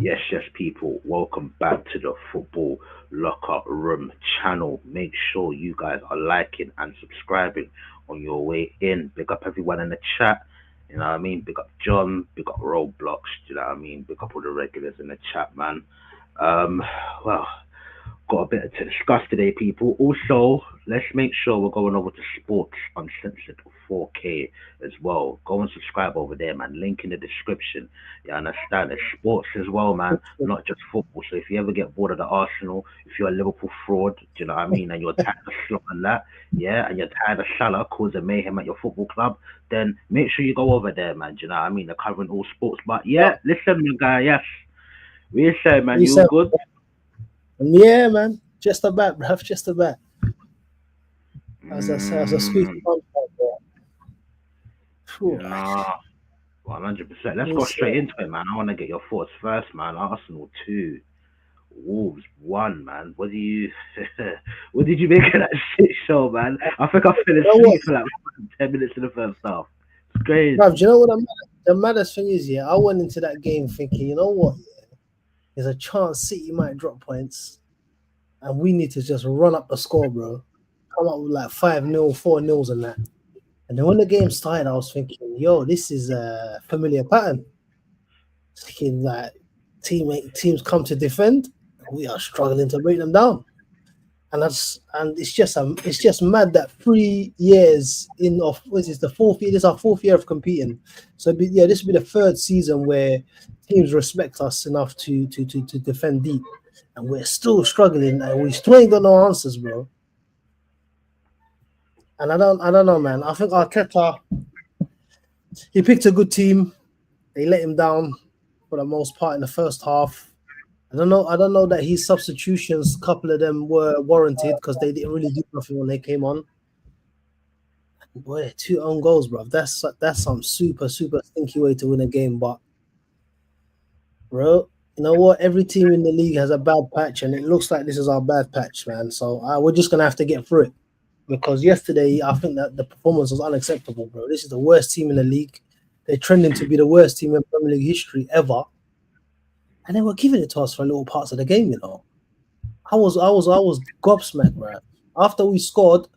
Yes, people. Welcome back to the Football Locker Room channel. Make sure you guys are liking and subscribing on your way in. Big up everyone in the chat. You know what I mean? Big up John. Big up Roblox. You know what I mean? Big up all the regulars in the chat, man. Um, well, got a bit to discuss today, people. Also, let's make sure we're going over to Sports Uncensored 4K as well. Go and subscribe over there, man. Link in the description. You understand? It's sports as well, man. Not just football. So if you ever get bored of the Arsenal, if you're a Liverpool fraud, do you know what I mean? And you're tired of slot and that, yeah, and you're tired of Salah causing mayhem at your football club, then make sure you go over there, man. Do you know what I mean? They're covering all sports. But yeah, listen, my guy, yes. We say, man, You you said, good? yeah, man. Just about, bruv. Just about. As a squeaky Mm, contract, bro. Phew. nah, 100%. Let's go Yes, straight into it, man. I want to get your thoughts first, man. Arsenal 2, Wolves 1, man. What do you, what did you make of that shit show, man? I think I fell You know what, asleep for like 10 minutes in the first half. It's crazy. bruv? Do you know what the maddest thing is? Yeah, I went into that game thinking, you know what? There's a chance City might drop points, and we need to just run up the score, bro. Come up with like 5-0, 4-0 and that. And then when the game started, I was thinking, yo, this is a familiar pattern. Thinking like teams come to defend, and we are struggling to break them down. And it's just mad that 3 years in of what is this, the fourth year? This is our fourth year of competing. So this will be the third season where teams respect us enough to defend deep, and we're still struggling, and we still ain't got no answers, bro. And I don't know, man. I think Arteta, he picked a good team. They let him down for the most part in the first half. I don't know that his substitutions, a couple of them were warranted because they didn't really do nothing when they came on. Boy, 2 own goals, bro. That's some super stinky way to win a game. But bro, you know what? Every team in the league has a bad patch, and it looks like this is our bad patch, man. So we're just gonna have to get through it. Because yesterday, I think that the performance was unacceptable, bro. This is the worst team in the league. They're trending to be the worst team in Premier League history ever, and they were giving it to us for little parts of the game. You know, I was gobsmacked, bro. After we scored,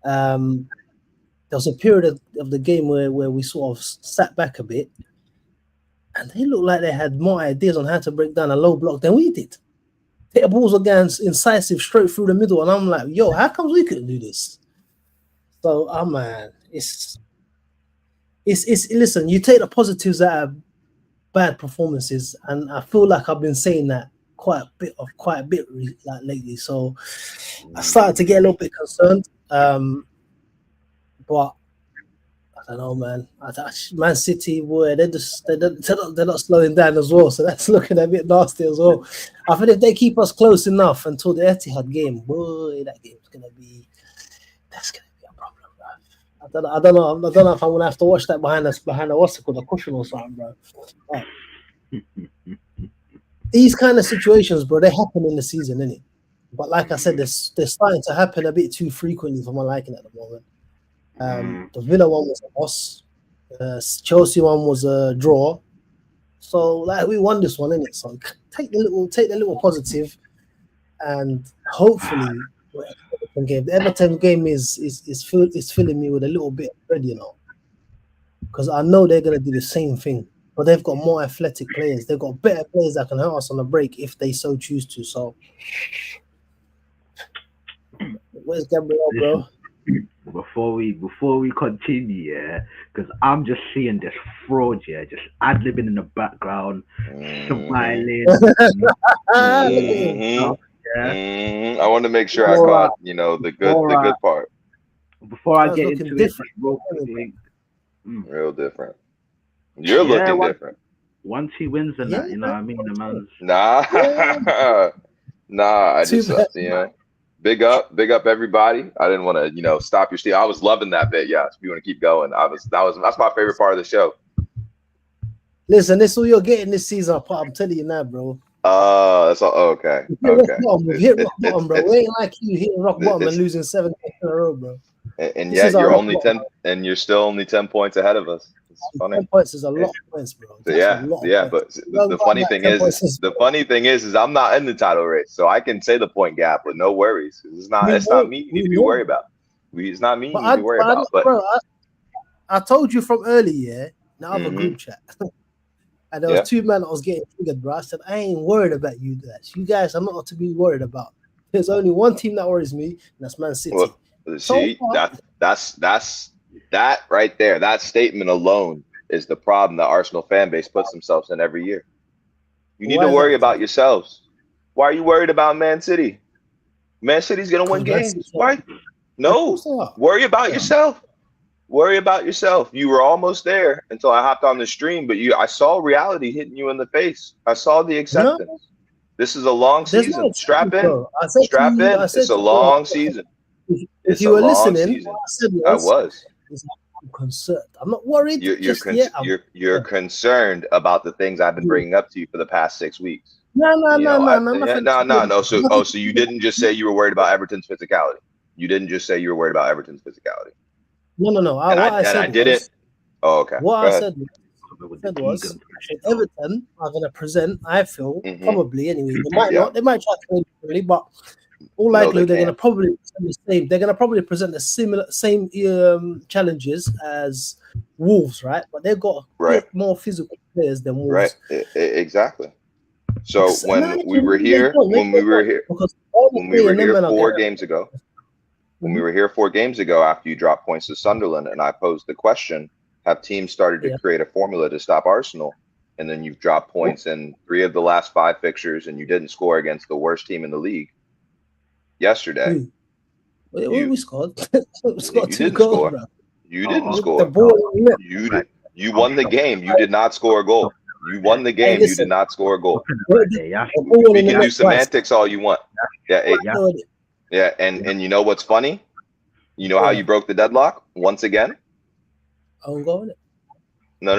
there was a period of the game where we sort of sat back a bit, and they looked like they had more ideas on how to break down a low block than we did. The balls were going incisive straight through the middle, and I'm like, yo, how comes we couldn't do this? So, man, it's listen, you take the positives out of bad performances, and I feel like I've been saying that quite a bit like lately. So I started to get a little bit concerned. But I don't know, man. Man City, boy, they're not slowing down as well. So that's looking a bit nasty as well. I think if they keep us close enough until the Etihad game, boy, that's gonna be a problem, bro. I don't know if I'm gonna have to watch that behind the what's it called, the cushion or something, bro. But these kind of situations, bro, they happen in the season, innit? But like I said, they're starting to happen a bit too frequently for my liking at the moment. The Villa one was a loss. Chelsea one was a draw. So like we won this one, innit? So take the little positive, and hopefully the Everton game is filling me with a little bit of bread, you know, because I know they're gonna do the same thing, but they've got more athletic players. They've got better players that can hurt us on the break if they so choose to. So where's Gabriel, bro? Before we continue, yeah, because I'm just seeing this fraud, yeah, just ad libbing in the background, smiling. I want to make sure I caught, the good part. Before I get into it, real quickly, real different. You're looking different. Once he wins and that, you know what I mean? The man's I just big up everybody. I didn't want to, stop your steam. I was loving that bit. Yeah, if you want to keep going, that's my favorite part of the show. Listen, this is what you're getting this season. I'm telling you now, bro. That's all. Okay. We hit rock bottom, bro. We ain't like you hitting rock bottom and losing 7 games in a row, bro. And yet you're only 10, and you're still only 10 points ahead of us. It's funny. 10 points is a lot of points, bro. That's Yeah, a lot yeah. of But points. the funny thing is I'm not in the title race, so I can say the point gap with no worries. It's not me you need to be worried about. It's not me you need to be worried about. But bro, I told you from earlier, now I have a group chat. And there was two men that was getting triggered, bro. I said, I ain't worried about you guys. You guys are not to be worried about. There's only one team that worries me, and that's Man City. Well, see, that's that right there. That statement alone is the problem that Arsenal fan base puts themselves in every year. You need to worry about yourselves. Why are you worried about Man City? Man City's gonna win games. Why? No, worry about yourself. Worry about yourself. You were almost there until I hopped on the stream, but I saw reality hitting you in the face. I saw the acceptance. No. This is a long season. Strap in. Strap in. It's a long season. If you were listening, I was. I'm concerned. I'm not worried. You're concerned about the things I've been bringing up to you for the past 6 weeks. No. So you didn't just say you were worried about Everton's physicality. You didn't just say you were worried about Everton's physicality. No. I didn't. Oh, okay. What I said was Everton are going to present, I feel, probably anyway. They might not. They might try to win, really, but all likely they're going to probably present the same. They're going to probably present the same challenges as Wolves, right? But they've got a bit more physical players than Wolves. Right. Exactly. So when we were here 4 games ago. When we were here 4 games ago, after you dropped points to Sunderland, and I posed the question, have teams started to create a formula to stop Arsenal? And then you've dropped points in 3 of the last 5 fixtures, and you didn't score against the worst team in the league yesterday. We scored. We scored 2 didn't goals, score. bro. You didn't score. You won the game. You did not score a goal. You won the game. You did not score a goal. We can do semantics all you want. Yeah, and you know what's funny? You know how you broke the deadlock once again? Own goal. No.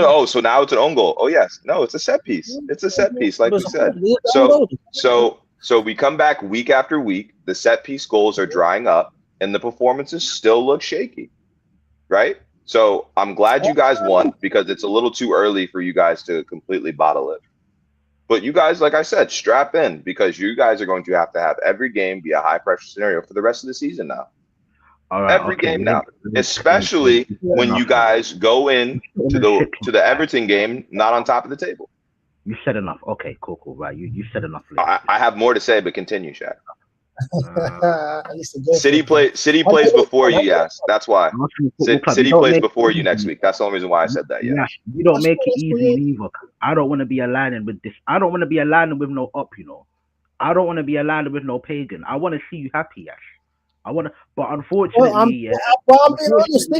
Oh, so now it's an own goal. Oh yes, no, it's a set piece. It's a set piece, like we said. So we come back week after week. The set piece goals are drying up, and the performances still look shaky, right? So I'm glad you guys won because it's a little too early for you guys to completely bottle it. But you guys, like I said, strap in because you guys are going to have every game be a high pressure scenario for the rest of the season now. Every game now, especially when you guys go in to the Everton game not on top of the table. You said enough. Okay, cool. Right, you said enough. I have more to say, but continue, Shaq. City plays before you, yes. That's why. City plays before you next week. That's the only reason why I said that. Yeah. You don't make it easy either. I don't want to be aligning with this. I don't want to be aligning with no up. I don't want to be aligning with no pagan. I want to see you happy, Ash. I want to, but unfortunately, I'm being honest,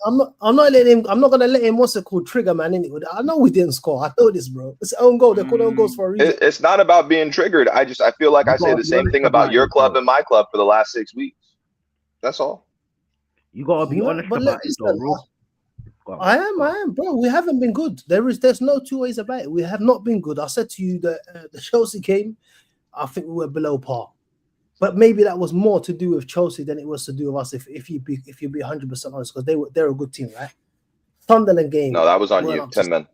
I'm not letting him. I'm not gonna let him. What's it called? Trigger man. I know we didn't score. I know this, bro. It's own goal. They call own goals for a reason. It's not about being triggered. I feel like I say the same thing about your club and my club for the last 6 weeks. That's all. You gotta be honest about it, though, bro. I am, bro. We haven't been good. There's no 2 ways about it. We have not been good. I said to you that the Chelsea game, I think we were below par. But maybe that was more to do with Chelsea than it was to do with us. If you be 100% honest, because they're a good team, right? Sunderland game. No, that was on you. 10 men.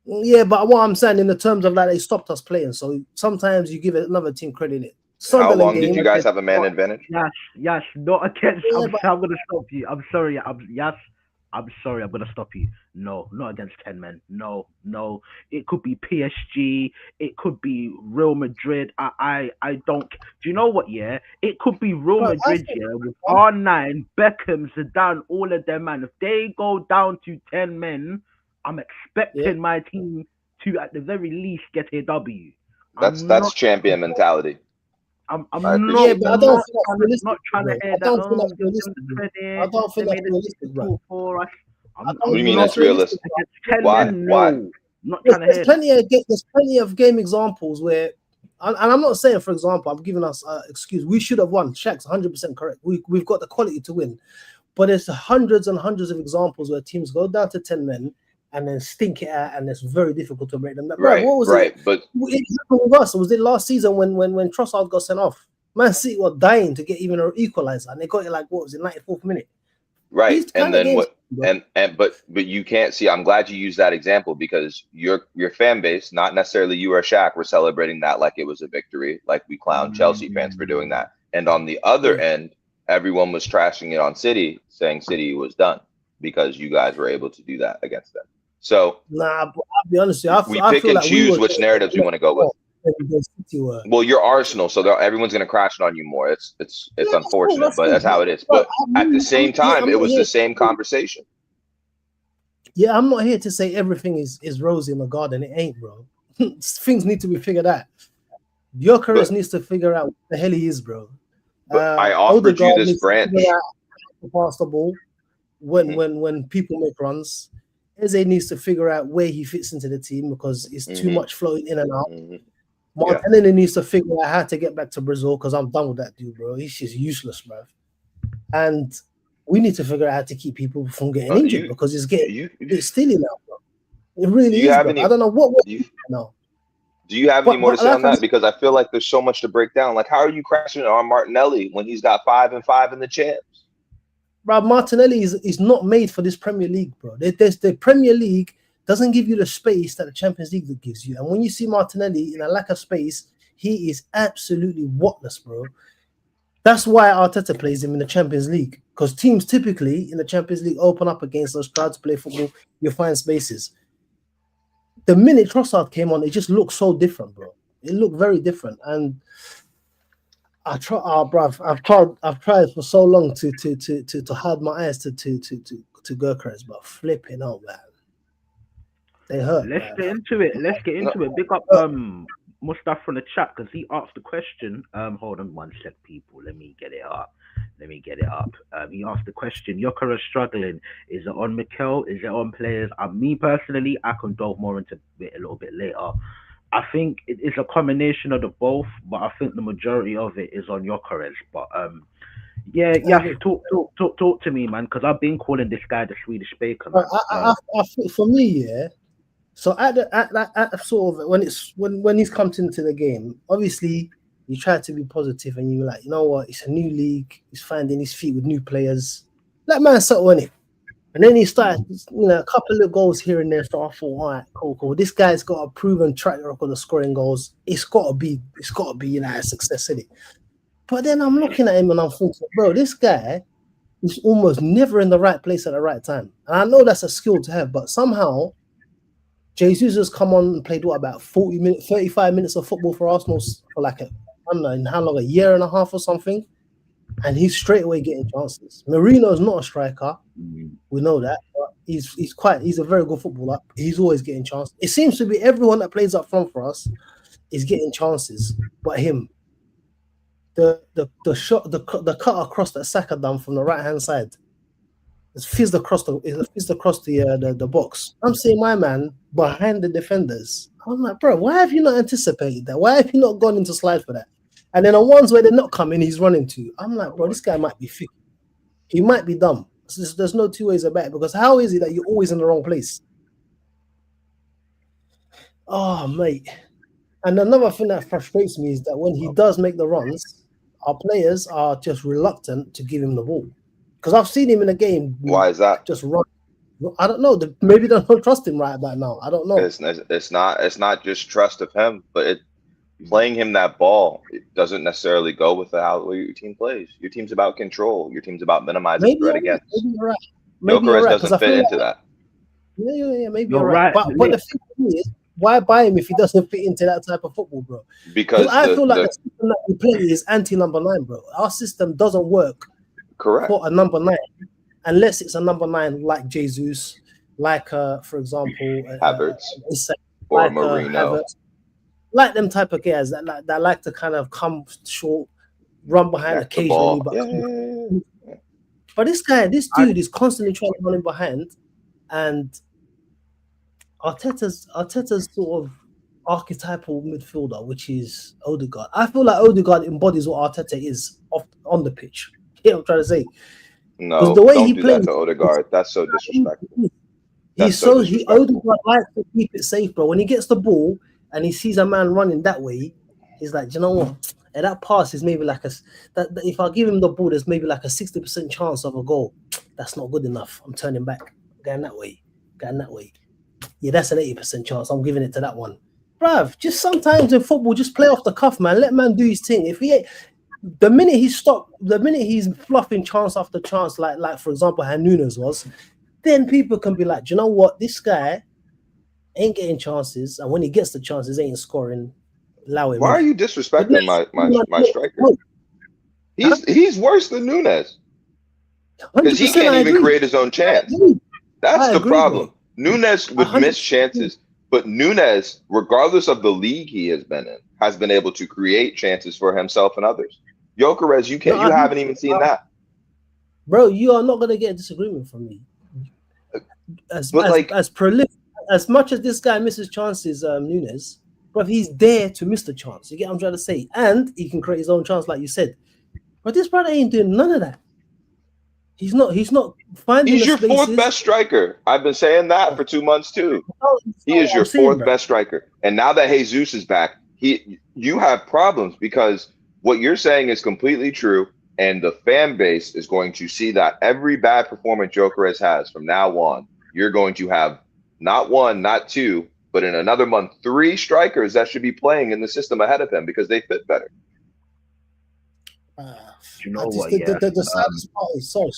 Yeah, but what I'm saying in the terms of they stopped us playing. So sometimes you give another team credit. How long did you guys have a man advantage? Yes, not against. I'm gonna stop you. I'm sorry. I'm sorry, I'm gonna stop you. No, not against 10 men. No. It could be PSG. It could be Real Madrid. I don't. Do you know what? Yeah, it could be Real Madrid. Yeah, with R9, Beckham, Zidane, all of them, man. If they go down to 10 men, I'm expecting my team to at the very least get a W. That's champion mentality. I'm not trying to hear that. I don't think that's realistic, bro. What do you mean that's realistic? Why? Not trying to hear. There's plenty of game examples where, and I'm not saying, for example, I'm giving us excuse. We should have won. Shaq's 100% correct. We've got the quality to win, but there's hundreds and hundreds of examples where teams go down to 10 men and then stink it out, and it's very difficult to break them. Right, what was it? But it happened with us. Was it last season when Trossard got sent off? Man City were dying to get even an equalizer, and they got it 94th minute. Right. And then what? But you can't see. I'm glad you used that example because your fan base, not necessarily you or Shaq, were celebrating that like it was a victory, like we clown Chelsea fans for doing that. And on the other end, everyone was trashing it on City, saying City was done because you guys were able to do that against them. So I'll be honest with you. We pick and choose which narratives we want to go with. Well, you're Arsenal, so everyone's going to crash it on you more. It's unfortunate, but that's how it is. But at the same time, it was the same conversation. Yeah, I'm not here to say everything is rosy in the garden. It ain't, bro. Things need to be figured out. Gyökeres needs to figure out what the hell he is, bro. I offered you this branch. Pass the ball when people make runs. Eze needs to figure out where he fits into the team because it's too much floating in and out. Martinelli needs to figure out how to get back to Brazil because I'm done with that dude, bro. He's just useless, bro. And we need to figure out how to keep people from getting injured because it's steely now, bro. It really is, bro. I don't know what no. Do you have any more to say on that? Because I feel like there's so much to break down. Like, how are you crashing on Martinelli when he's got 5 and 5 in the champs? Bro, Martinelli is not made for this Premier League, bro. The Premier League doesn't give you the space that the Champions League gives you. And when you see Martinelli in a lack of space, he is absolutely whatless, bro. That's why Arteta plays him in the Champions League. Because teams typically in the Champions League open up against us, try to play football, you find spaces. The minute Trossard came on, it just looked so different, bro. It looked very different. And I've tried for so long to hide my eyes to Gyökeres, but flipping out, man. They hurt. Let's get into it. Big up Mustafa from the chat because he asked the question. Hold on one sec, people. Let me get it up. He asked the question. Gyökeres struggling. Is it on Mikel? Is it on players? Me personally, I can delve more into it a little bit later. I think it's a combination of the both, but I think the majority of it is on Gyökeres. But talk to me, man, because I've been calling this guy the Swedish Baker. I for me, So at sort of when he's come into the game, obviously you try to be positive and you're like, you know what, it's a new league. He's finding his feet with new players. Let man settle in it. And then he started, a couple of goals here and there. So I thought, all right, cool. This guy's got a proven track record of scoring goals. It's got to be, a success in it. But then I'm looking at him and I'm thinking, bro, this guy is almost never in the right place at the right time. And I know that's a skill to have, but somehow Jesus has come on and played about 35 minutes of football for Arsenal for like a year and a half or something. And he's straight away getting chances. Marino's not a striker. We know that. But he's a very good footballer. He's always getting chances. It seems to be everyone that plays up front for us is getting chances, but him. The shot, the cut across that Saka done from the right hand side. It's fizzed across the box. I'm seeing my man behind the defenders. I'm like, bro, why have you not anticipated that? Why have you not gone into slide for that? And then on ones where they're not coming, he's running to. I'm like, bro, this guy might be fit. He might be dumb. There's no two ways about it because how is it that you're always in the wrong place? Oh, mate. And another thing that frustrates me is that when he does make the runs, our players are just reluctant to give him the ball. Because I've seen him in a game. Why is that? Just run. I don't know. Maybe they don't trust him right about now. I don't know. It's not just trust of him, but playing him that ball, it doesn't necessarily go with how your team plays. Your team's about control. Your team's about minimizing threat against. Maybe you're right. Gyökeres doesn't fit into that. Yeah. Maybe you're right. But the thing is, why buy him if he doesn't fit into that type of football, bro? Because I feel like the system that we play is anti-number 9, bro. Our system doesn't work. Correct. For a number 9, unless it's a number 9 like Jesus, like for example, Havertz or like, Marino, Havertz, like them type of guys that like to kind of come short, run behind occasionally. But this dude is constantly trying to run in behind, and Arteta's sort of archetypal midfielder, which is Odegaard. I feel like Odegaard embodies what Arteta is on the pitch. You know what I'm trying to say? No, the way don't he do plays, that to Odegaard. That's so disrespectfful. Odegaard likes to keep it safe, bro. When he gets the ball and he sees a man running that way, he's like, do you know what? And that pass is maybe like if I give him the ball, there's maybe like a 60% chance of a goal. that's not good enough. I'm turning back, going that way. Yeah, that's an 80% chance. I'm giving it to that one. Bruv, just sometimes in football, just play off the cuff, man. Let man do his thing. If he ain't, the minute he's fluffing chance after chance, like for example, how Nunes was, then people can be like, do you know what? This guy ain't getting chances, and when he gets the chances, ain't scoring. Allow him. Why are you disrespecting my striker? He's worse than Nunes because he can't even create his own chance. That's the problem. Bro. Nunes would miss chances, but Nunes, regardless of the league he has been in, has been able to create chances for himself and others. Gyökeres, you haven't even seen that. Bro, you are not gonna get a disagreement from me. As prolific as much as this guy misses chances, Nunes, but he's there to miss the chance. You get what I'm trying to say? And he can create his own chance, like you said. But this brother ain't doing none of that. He's not finding. He's your fourth best striker. I've been saying that for 2 months too. He is your fourth best striker. And now that Jesus is back, you have problems because what you're saying is completely true. And the fan base is going to see that every bad performance Gyökeres has from now on, you're going to have not one, not two, but in another month, 3 strikers that should be playing in the system ahead of him because they fit better. You know what? The saddest part is sorry.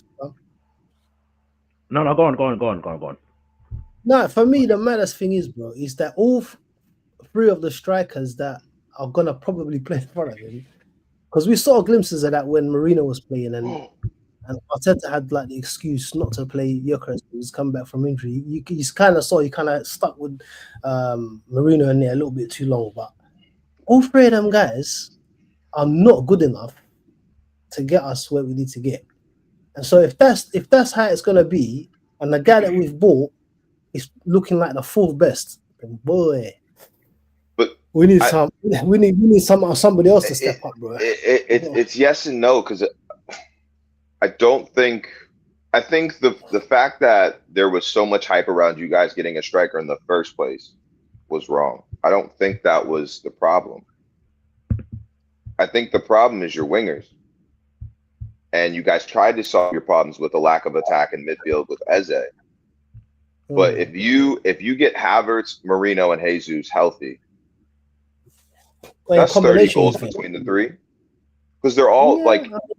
No, go on. No, for me, the maddest thing is, bro, is that all 3 of the strikers that are gonna probably play in front of him, because we saw glimpses of that when Marino was playing, and Arteta had like the excuse not to play Gyökeres. He's come back from injury. You kind of stuck with Marino in there a little bit too long, but all 3 of them guys are not good enough to get us where we need to get. And so if that's how it's gonna be, and the guy that we've bought is looking like the 4th best, then boy, but we need somebody else to step up, bro. It's yes and no, because I think the fact that there was so much hype around you guys getting a striker in the first place was wrong. I don't think that was the problem. I think the problem is your wingers. And you guys tried to solve your problems with the lack of attack in midfield with Eze. But if you get Havertz, Marino, and Jesus healthy, that's 30 goals between the 3. Because they're all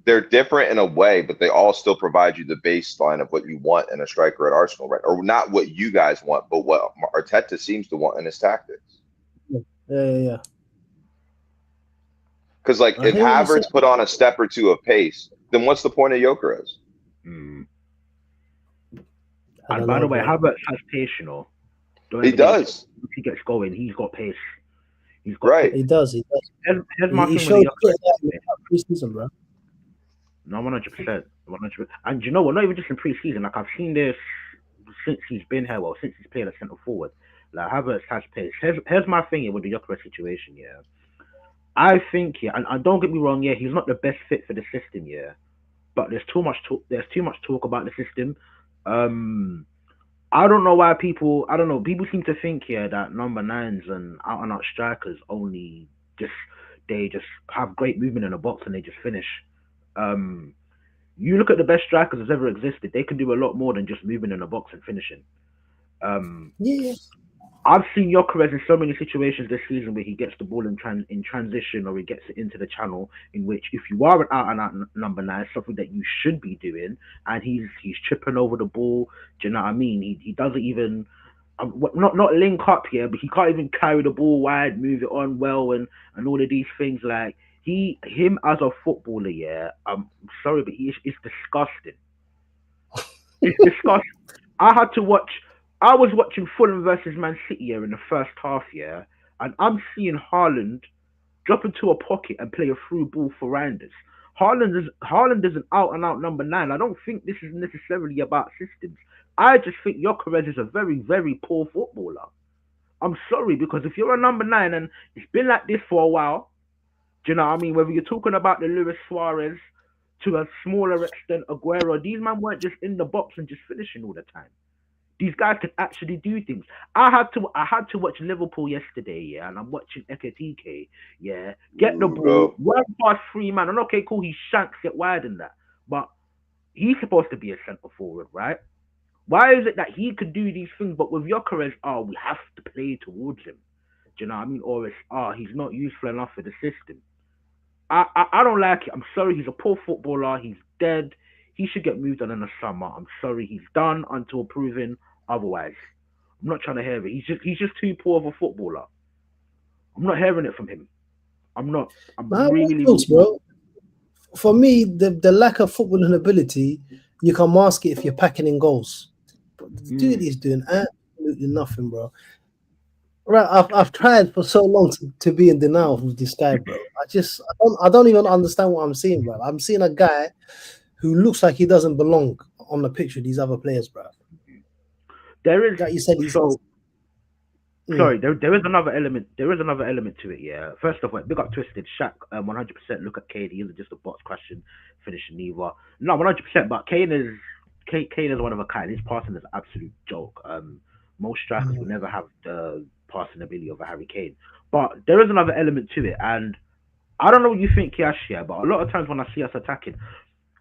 they're different in a way, but they all still provide you the baseline of what you want in a striker at Arsenal, right? Or not what you guys want, but what Arteta seems to want in his tactics. Yeah. Because if Havertz put on a step or 2 of pace, then what's the point of Gyökeres? And by the way, Havertz has pace, you know. He does. If he gets going, he's got pace. He does. Here's my thing showed with pre-season, bro. No, 100%. And you know what? Not even just in pre-season. Like, I've seen this since he's been here. Well, since he's played as centre forward. Like, Havertz has pace. Here's my thing here with the Gyökeres situation. Yeah, I think and don't get me wrong. Yeah, he's not the best fit for the system. Yeah, but there's too much talk about the system. I don't know why people seem to think here that number 9s and out-and-out strikers only just have great movement in the box and they just finish. You look at the best strikers that's ever existed, they can do a lot more than just moving in the box and finishing. I've seen Gyökeres in so many situations this season where he gets the ball in transition, or he gets it into the channel, in which if you are an out-and-out number 9, something that you should be doing, and he's tripping over the ball. Do you know what I mean? He doesn't even not link up here, but he can't even carry the ball wide, move it on well, and all of these things. Like him as a footballer, yeah. I'm sorry, but it's disgusting. It's disgusting. I was watching Fulham versus Man City here in the first half, yeah, and I'm seeing Haaland drop into a pocket and play a through ball for Reinders. Haaland is an out-and-out number 9. I don't think this is necessarily about systems. I just think Gyökeres is a very, very poor footballer. I'm sorry, because if you're a number 9 and it's been like this for a while, do you know what I mean? Whether you're talking about the Luis Suarez, to a smaller extent Aguero, these men weren't just in the box and just finishing all the time. These guys can actually do things. I had to watch Liverpool yesterday, yeah, and I'm watching Ekitike, yeah, get the ball, run past 3 man, and okay, cool, he shanks it wide in that, but He's supposed to be a centre forward, right? Why is it that he could do these things, but with Gyökeres, we have to play towards him? Do you know what I mean? Or it's he's not useful enough for the system. I don't like it. I'm sorry, he's a poor footballer. He's dead. He should get moved on in the summer. I'm sorry, he's done until proven otherwise. I'm not trying to hear it. He's just too poor of a footballer. I'm not hearing it from him. I'm not. I'm really, bro. For me, the lack of footballing ability, you can mask it if you're packing in goals. But the dude is doing absolutely nothing, bro. Right, I've tried for so long to be in denial with this guy, bro. I don't even understand what I'm seeing, bro. I'm seeing a guy who looks like he doesn't belong on the pitch with these other players, bro. There is, like you said, he's sorry. There is another element. There is another element to it. Yeah. First off, big up Twisted Shaq. 100%. Look at Kane. He isn't just a box crashing, finishing either. No, 100%. But Kane is one of a kind. His passing is an absolute joke. Most strikers will never have the passing ability of a Harry Kane. But there is another element to it, and I don't know what you think, Kiash, yeah, but a lot of times when I see us attacking,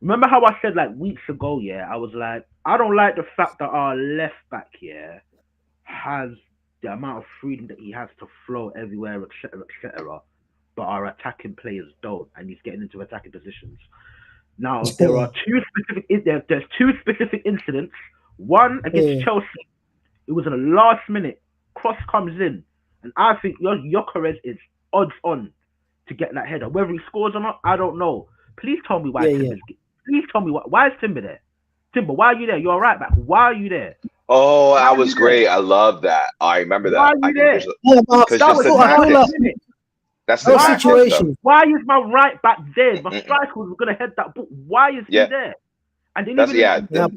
remember how I said like weeks ago, yeah, I was like, I don't like the fact that our left back, yeah, has the amount of freedom that he has to flow everywhere, etc. But our attacking players don't, and he's getting into attacking positions. Now there's two specific incidents. One against Chelsea. It was in the last minute. Cross comes in, and I think Gyökeres is odds on to get that header. Whether he scores or not, I don't know. Please tell me why Timber's. Please tell me why is Timber there? Timber, why are you there? You're right back. Why are you there? Oh, that was great. I love that. I remember that. Why are you there? That's the situation. Why is my right back there? My striker was going to head that ball. Why is he there? And then that's in them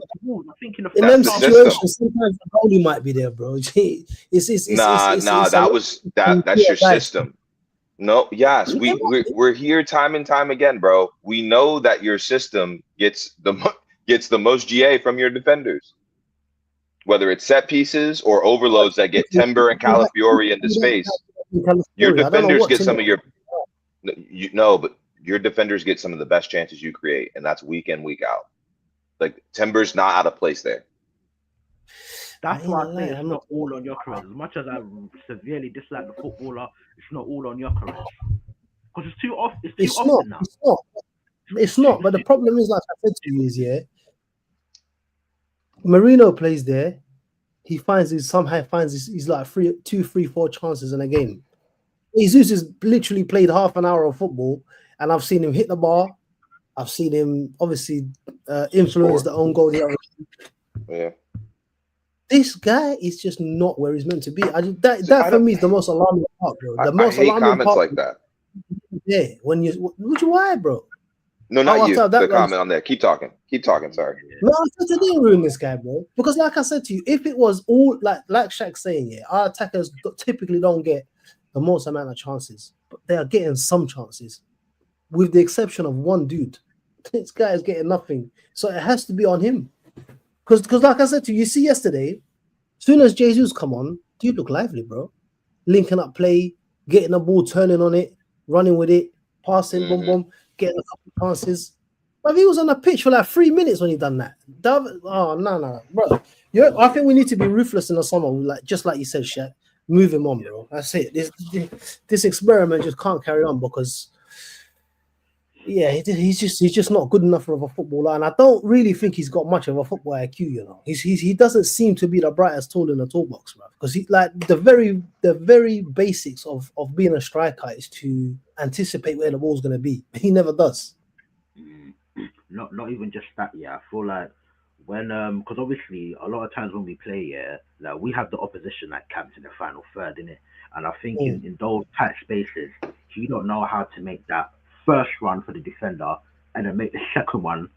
situations, sometimes the goalie might be there, bro. That's your system. No, yes, we're here time and time again, bro. We know that your system gets the most GA from your defenders, whether it's set pieces or overloads that get Timber and Calafiori into space. Your defenders get some of your but your defenders get some of the best chances you create, and that's week in, week out. Like Timber's not out of place there. That's why I say it's not all on Gyökeres. As much as I severely dislike the footballer, it's not all on Gyökeres. Because it's too often. It's often now. It's not. But the problem is, like I said to you, is Marino plays there. He somehow finds he's like 2, 3, 4 chances in a game. Jesus has literally played half an hour of football, and I've seen him hit the bar. I've seen him obviously influence the own goal. Yeah. This guy is just not where he's meant to be. That for me is the most alarming part, bro. I hate comments like that. Yeah, why, bro? No, not you. The comment on there. Keep talking. Sorry. No, I didn't ruin this guy, bro. Because like I said to you, if it was all like Shaq's saying, our attackers typically don't get the most amount of chances, but they are getting some chances, with the exception of one dude. This guy is getting nothing, so it has to be on him. Because like I said to you, you see yesterday, as soon as Jesus come on, dude look lively, bro. Linking up play, getting the ball, turning on it, running with it, passing, boom, boom, getting a couple chances. But he was on the pitch for like 3 minutes when he done that. No, bro. I think we need to be ruthless in the summer, just like you said, Shaq. Move him on, bro. That's it. This experiment just can't carry on because. Yeah, he's just not good enough of a footballer, and I don't really think he's got much of a football IQ. You know, he doesn't seem to be the brightest tool in the toolbox, bro. Because he like the very basics of being a striker is to anticipate where the ball's gonna be. He never does. Not even just that. Yeah, I feel like when because obviously a lot of times when we play, like we have the opposition like camped in the final third, innit? And I think in those tight spaces, you don't know how to make that first run for the defender and then make the second one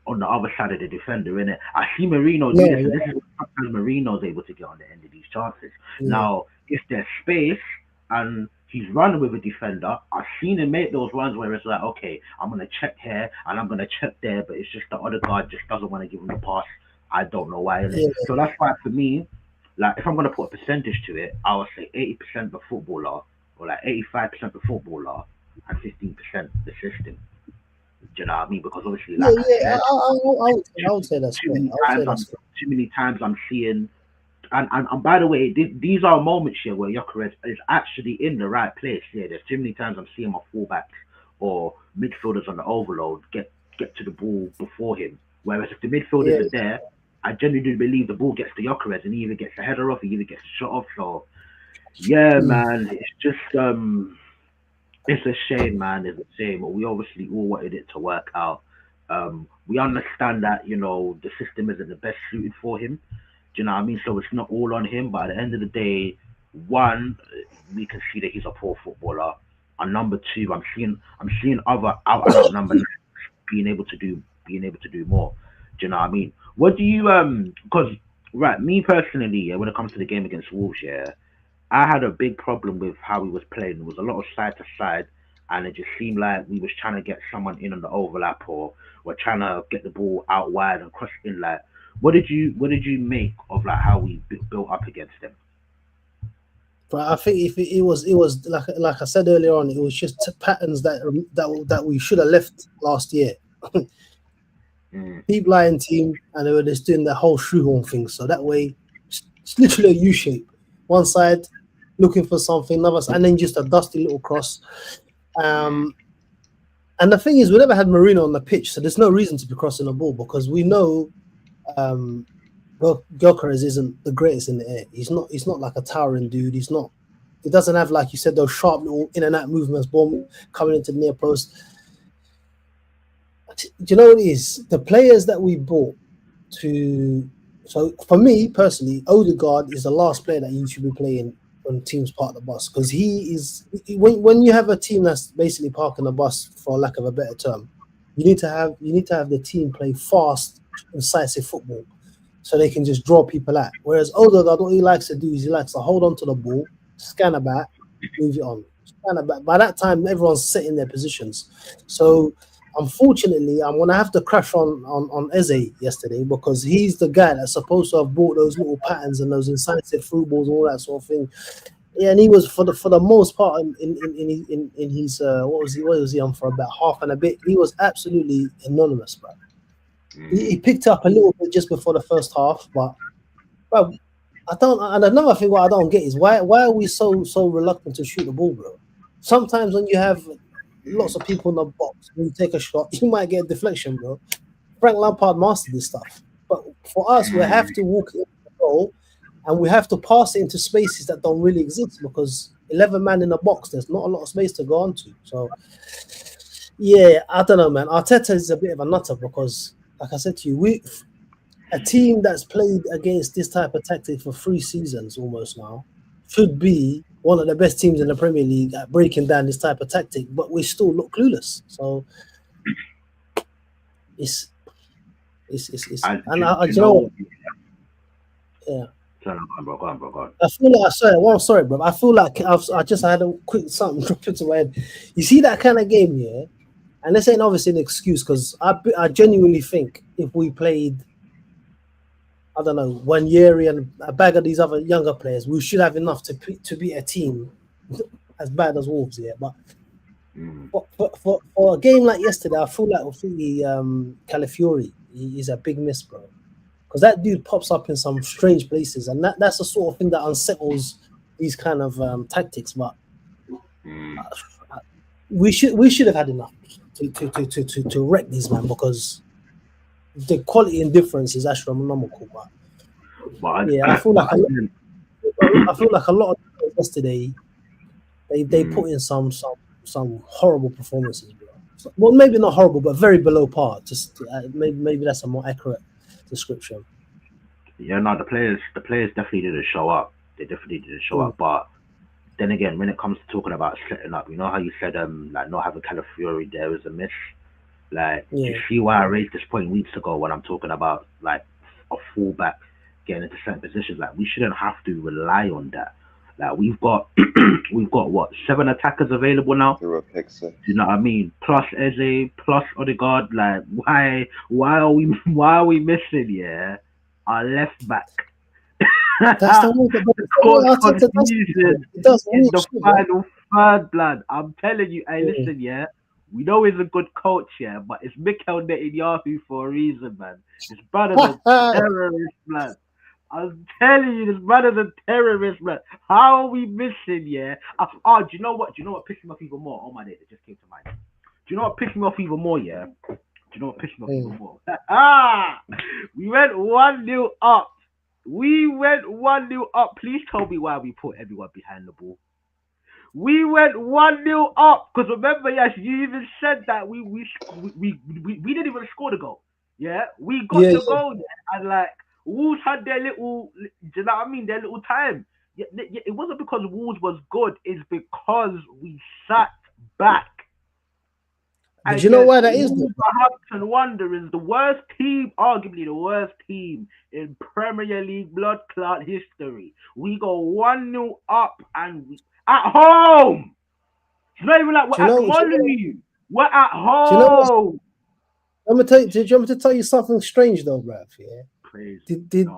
on the other side of the defender, innit? I see Marino do this, and this is sometimes Marino's able to get on the end of these chances. Now, if there's space and he's running with a defender, I've seen him make those runs where it's like, okay, I'm going to check here and I'm going to check there, but it's just the other guy just doesn't want to give him the pass. I don't know why, innit? So that's why for me, like if I'm going to put a percentage to it, I would say 80% the footballer or like 85% the footballer and 15% the system. Do you know what I mean? Because obviously, Yeah, like I yeah. said, I would say that's fair. too many times I'm seeing, and by the way, these are moments here where Gyökeres is actually in the right place. Yeah, there's too many times I'm seeing my fullbacks or midfielders on the overload get to the ball before him. Whereas if the midfielders Yeah. are there, I genuinely believe the ball gets to Gyökeres and he either gets a header off, he either gets a shot off. So yeah, man, it's just it's a shame, man. It's a shame. We obviously all wanted it to work out. We understand that the system isn't the best suited for him. Do you know what I mean? So it's not all on him. But at the end of the day, one, we can see that he's a poor footballer. And number two, I'm seeing other out and out number nines being able to do more. Do you know what I mean? What do you because right, me personally, yeah, when it comes to the game against Wolves, yeah, I had a big problem with how he was playing. There was a lot of side to side, and it just seemed like we was trying to get someone in on the overlap, or we're trying to get the ball out wide and cross in. Like, what did you make of like how we built up against them? But I think if it was like I said earlier on, it was just patterns that we should have left last year. Deep lying team, and they were just doing the whole shoehorn thing. So that way, it's literally a U shape. One side looking for something, another side, and then just a dusty little cross. And the thing is, we never had Marino on the pitch, so there's no reason to be crossing the ball because we know Gyökeres isn't the greatest in the air. He's not like a towering dude. He doesn't have, like you said, those sharp little in and out movements, ball coming into the near post. Do you know what it is? The players that we bought so for me personally, Odegaard is the last player that you should be playing when teams park the bus because when you have a team that's basically parking the bus, for lack of a better term, you need to have the team play fast, incisive football so they can just draw people out. Whereas Odegaard, what he likes to do is he likes to hold on to the ball, scan about, move it on. Scan about. By that time, everyone's set in their positions. So unfortunately, I'm going to have to crash on Eze yesterday because he's the guy that's supposed to have brought those little patterns and those incisive through balls and all that sort of thing. Yeah, and he was for the most part in his what was he on for about half and a bit. He was absolutely anonymous, bro. He picked up a little bit just before the first half, but bro, I don't. And another thing what I don't get is why are we so reluctant to shoot the ball, bro? Sometimes when you have lots of people in the box, when you take a shot, you might get a deflection, bro. Frank Lampard mastered this stuff, but for us, we have to walk in the goal. And we have to pass it into spaces that don't really exist because 11 man in the box, there's not a lot of space to go onto. So, yeah, I don't know, man. Arteta is a bit of a nutter because, like I said to you, a team that's played against this type of tactic for 3 seasons almost now should be one of the best teams in the Premier League at breaking down this type of tactic, but we still look clueless. So, it's and you know, yeah. Go on. I feel like sorry, bro. I feel like I just had a quick something drop into my head. You see that kind of game, yeah? And this ain't obviously an excuse because I genuinely think if we played, I don't know, Wanyeri and a bag of these other younger players, we should have enough to beat a team as bad as Wolves, yeah. But for a game like yesterday, I feel like Calafiori is a big miss, bro. Because that dude pops up in some strange places, and that's the sort of thing that unsettles these kind of tactics. But we should have had enough to wreck these men because the quality and difference is astronomical. But yeah, I feel like a lot of yesterday they put in some horrible performances, bro. So, well, maybe not horrible, but very below par. Just maybe that's a more accurate description. Yeah, no, the players definitely didn't show up. They definitely didn't show up. But then again, when it comes to talking about setting up, you know how you said like not having Calafiori there is a miss. Like, you see why I raised this point weeks ago when I'm talking about like a fullback getting into certain positions. Like, we shouldn't have to rely on that. Like, we've got what, 7 attackers available now. Through a pick six. You know what I mean? Plus Eze, plus Odegaard. Like, why are we missing? Yeah, our left back. That's the one Confusion in the final third, blood. I'm telling you, hey, listen, yeah. We know he's a good coach, yeah, but it's Mikel Netanyahu for a reason, man. This brother's a terrorist, man. I'm telling you, this brother's a terrorist, man. How are we missing, yeah? Do you know what? Do you know what pissed me off even more? Oh my days, it just came to mind. Do you know what pissed me off even more, yeah? Do you know what pissed me off even more? We went 1-0 up. We went 1-0 up. Please tell me why we put everyone behind the ball. We went 1-0 up because remember, yes, you even said that we didn't even score the goal. Yeah, we got the goal, yeah, and like Wolves had their little, do you know what I mean? Their little time. Yeah, it wasn't because Wolves was good. It's because we sat back. But you know why that is? Wolverhampton Wanderers, the worst team, arguably the worst team in Premier League blood clot history. We go 1-0 up and we at home. It's not even like we're at Molly. We're at home. I'm gonna tell you. Did you want me to tell you something strange though, Brav? Yeah. Crazy. Did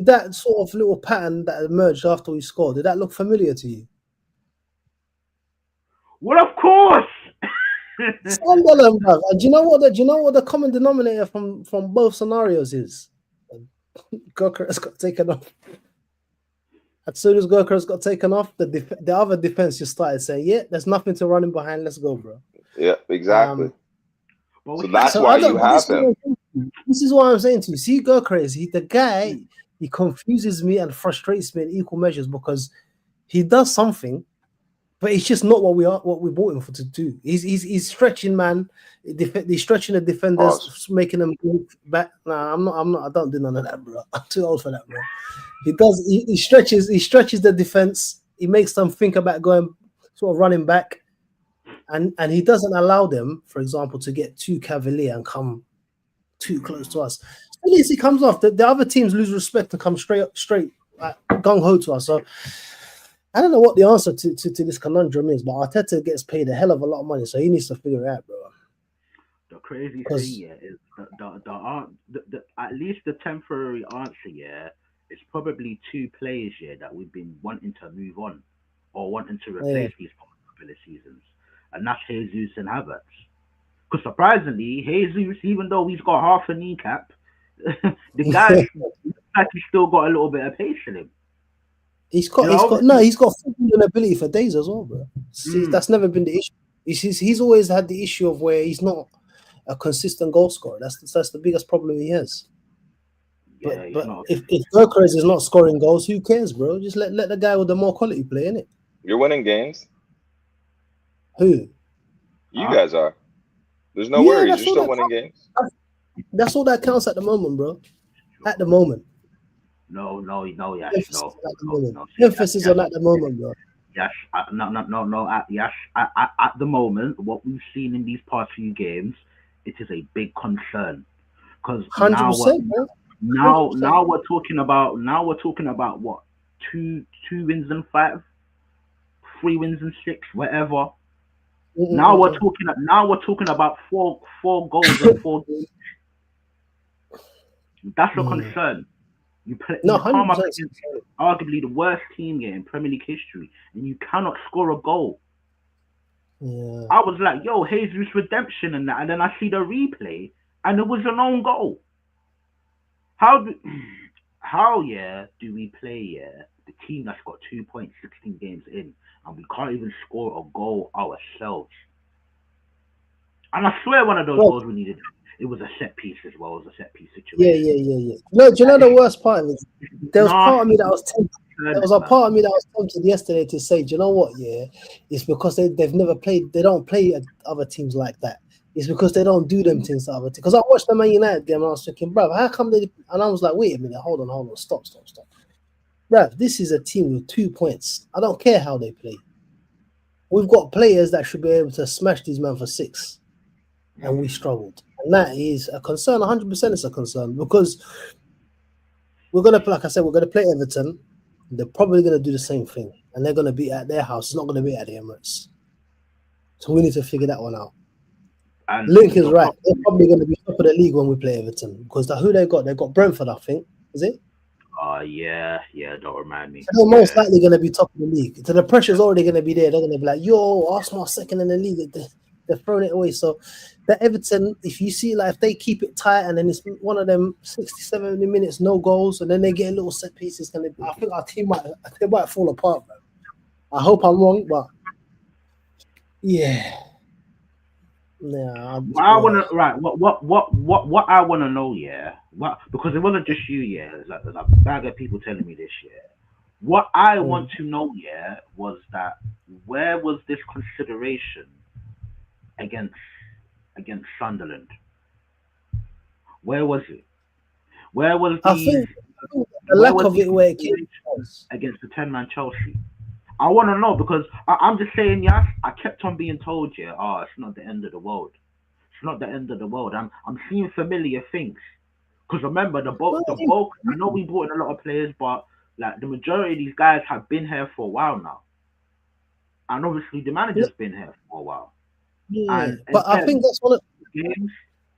that sort of little pattern that emerged after we scored? Did that look familiar to you? Well, of course. Sunderland, bruv. And do you know what the common denominator from both scenarios is? Gokras got taken off. As soon as Gokras got taken off, the other defense just started saying, "Yeah, there's nothing to run in behind. Let's go, bro." Yeah, exactly. So that's why you have him. This is what I'm saying to you. See, Gokras, the guy, he confuses me and frustrates me in equal measures because he does something. But it's just not what we bought him for to do. He's stretching, man. He's stretching the defenders, making them move back. Nah, I'm not. I don't do none of that, bro. I'm too old for that, bro. He stretches the defense. He makes them think about going, sort of running back, and he doesn't allow them, for example, to get too cavalier and come too close to us. At least he comes off. The other teams lose respect and come straight gung ho to us. So. I don't know what the answer to this conundrum is, but Arteta gets paid a hell of a lot of money, so he needs to figure it out, bro. The crazy thing, yeah, is the at least the temporary answer, yeah, is probably 2 players, yeah, that we've been wanting to move on or wanting to replace these couple of seasons, and that's Jesus and Havertz. Because surprisingly, Jesus, even though he's got half a kneecap, the guy like he's still got a little bit of pace in him. He's got footballing ability for days as well, bro. That's never been the issue. He's always had the issue of where he's not a consistent goal scorer. That's the biggest problem he has. Yeah, but if Gokras is not scoring goals, who cares, bro? Just let the guy with the more quality play, innit? You're winning games. Who? You guys are. There's no worries. You're still winning games. That's all that counts at the moment, bro. At the moment. No. Emphasis on at the moment, bro. Yes, no. At the moment, what we've seen in these past few games, it is a big concern because now we're talking about what 2 wins and 5, 3 wins and 6, whatever. Now we're talking about four goals in 4 games. That's a concern. You come up against arguably the worst team here in Premier League history, and you cannot score a goal. Yeah. I was like, yo, Jesus redemption and that, and then I see the replay, and it was an own goal. How do we play the team that's got 2 points, 16 games in, and we can't even score a goal ourselves? And I swear one of those goals we needed. It was a set piece as well. It was a set piece situation. Yeah. No, do you know the worst part of it? There was part of me that was tempted. There was a part of me that was tempted yesterday to say, do you know what? Yeah, it's because they've never played. They don't play other teams like that. It's because they don't do them things to other teams. Because I watched the Man United game and I was thinking, bruv, how come they? And I was like, wait a minute, hold on, stop. Bruv, this is a team with 2 points. I don't care how they play. We've got players that should be able to smash these men for 6, and we struggled. And that is a concern. 100% is a concern because we're gonna, like I said, we're gonna play Everton. They're probably gonna do the same thing, and they're gonna be at their house. It's not gonna be at the Emirates. So we need to figure that one out. And Link is right. They're probably gonna be top of the league when we play Everton because who they got? They got Brentford, I think. Is it? Yeah. Don't remind me. They're most likely gonna be top of the league. So the pressure's already gonna be there. They're gonna be like, "Yo, Arsenal second in the league. they're throwing it away. So that Everton, if you see like if they keep it tight and then it's one of them 60, 70 minutes no goals, and then they get a little set pieces, and I think our team might fall apart, man. I hope I'm wrong, but yeah. Yeah, what I want to what I want to know, yeah, because it wasn't just you, yeah. There's a bag of people telling me this, yeah. What I want to know, yeah, was that where was this consideration against Sunderland? Where was it? Where was I think the lack of it where it came against the 10-man Chelsea? I want to know because I'm just saying, yes, I kept on being told, yeah, it's not the end of the world. It's not the end of the world. I'm seeing familiar things. Because remember, the bulk, I know we brought in a lot of players, but like the majority of these guys have been here for a while now. And obviously the manager's been here for a while. Yeah, and but I think that's one of the games.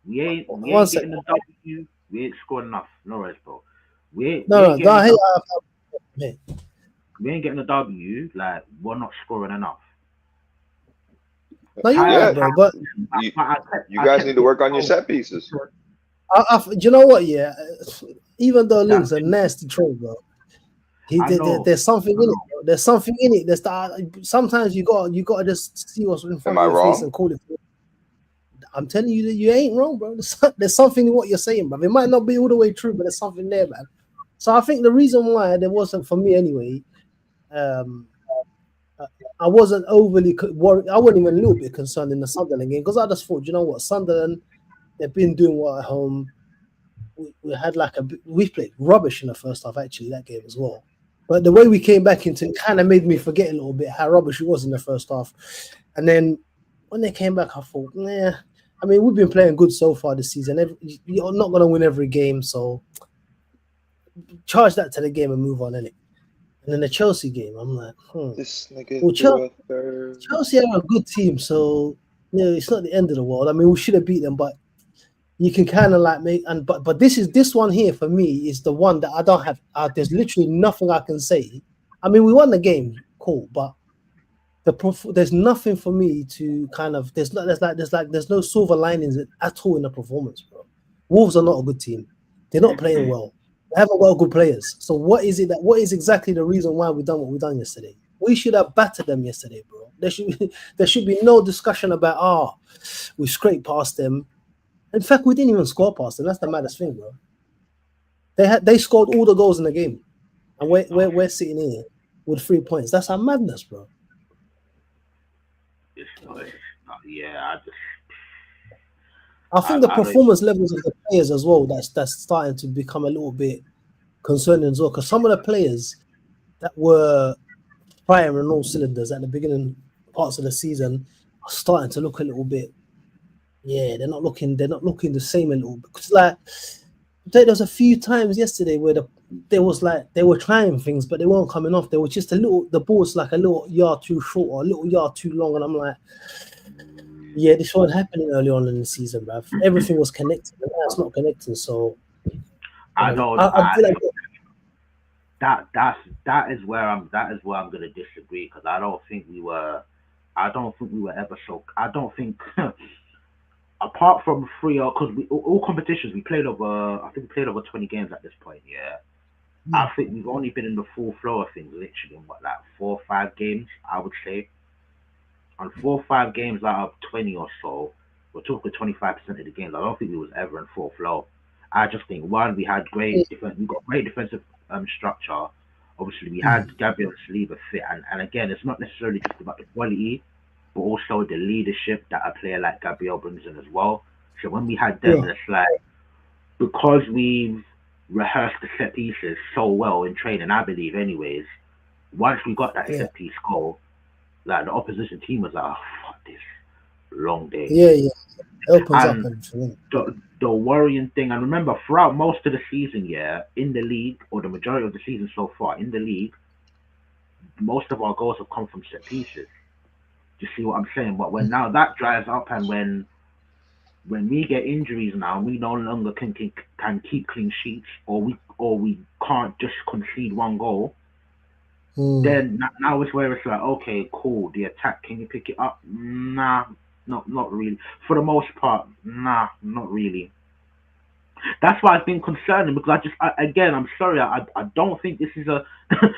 We ain't getting the W. We ain't scoring enough. No worries, bro. We ain't getting the W. Like, we're not scoring enough. No, you're right, bro. But you guys need to work on your set pieces. You know what? Yeah, even though Link's a nasty troll, bro. There's something in it. Bro. There's something in it. Sometimes you got to just see what's in front of your face and call it. I'm telling you that you ain't wrong, bro. There's something in what you're saying, bro. It might not be all the way true, but there's something there, man. So I think the reason why there wasn't, for me anyway, I wasn't overly worried. I wasn't even a little bit concerned in the Sunderland game because I just thought, you know what, Sunderland, they've been doing well at home. We had we played rubbish in the first half, actually, that game as well. But the way we came back into it kind of made me forget a little bit how rubbish it was in the first half. And then when they came back, I thought, I mean, we've been playing good so far this season. You're not going to win every game, so charge that to the game and move on, innit? And then the Chelsea game, I'm like, This nigga Chelsea are a good team, so it's not the end of the world. I mean, we should have beat them, but you can kind of like make but this one here for me is the one that I don't have. There's literally nothing I can say. I mean, we won the game, cool, but there's nothing for me to kind of there's no silver linings at all in the performance, bro. Wolves are not a good team. They're not playing well. They haven't got good players. So what is exactly the reason why we done what we done yesterday? We should have battered them yesterday, bro. There should be no discussion about we scraped past them. In fact, we didn't even score past them. That's the maddest thing, bro. They scored all the goals in the game, and we're sitting here with 3 points. That's our madness, bro. It's not, yeah, I think the performance levels of the players as well, that's starting to become a little bit concerning as well. Because some of the players that were firing all cylinders at the beginning parts of the season are starting to look a little bit. Yeah, they're not looking the same a little bit. Because like there was a few times yesterday where they were trying things, but they weren't coming off. They were just the ball's like a little yard too short or a little yard too long, and I'm like, yeah, this wasn't happening early on in the season, bruv. Everything was connected, and now it's not connecting. So I don't. That is where I'm gonna disagree because I don't think we were ever so. I don't think apart from because all competitions we played over. I think we played over 20 games at this point. Yeah. I think we've only been in the full flow of things literally in 4 or 5 games, I would say. On 4 or 5 games out of 20 or so, we're talking 25% of the games. I don't think we was ever in full flow. I just think we had we got great defensive structure. Obviously, we had Gabriel Saliba fit, and again, it's not necessarily just about the quality, but also the leadership that a player like Gabriel brings in as well. So when we had them, it's like because we've rehearsed the set pieces so well in training, I believe, anyways. Once we got that set piece goal, like the opposition team was like, fuck this long day. Yeah. It opens up. The worrying thing, and remember, throughout most of the season, in the league, or the majority of the season so far in the league, most of our goals have come from set pieces. Do you see what I'm saying? But when now that dries up, and when we get injuries now, we no longer can keep clean sheets, or we can't just concede one goal. Then now it's where it's like, okay, cool. The attack, can you pick it up? Nah, Not really. For the most part, nah, not really. That's why I've been concerning because again, I'm sorry, I don't think this is a,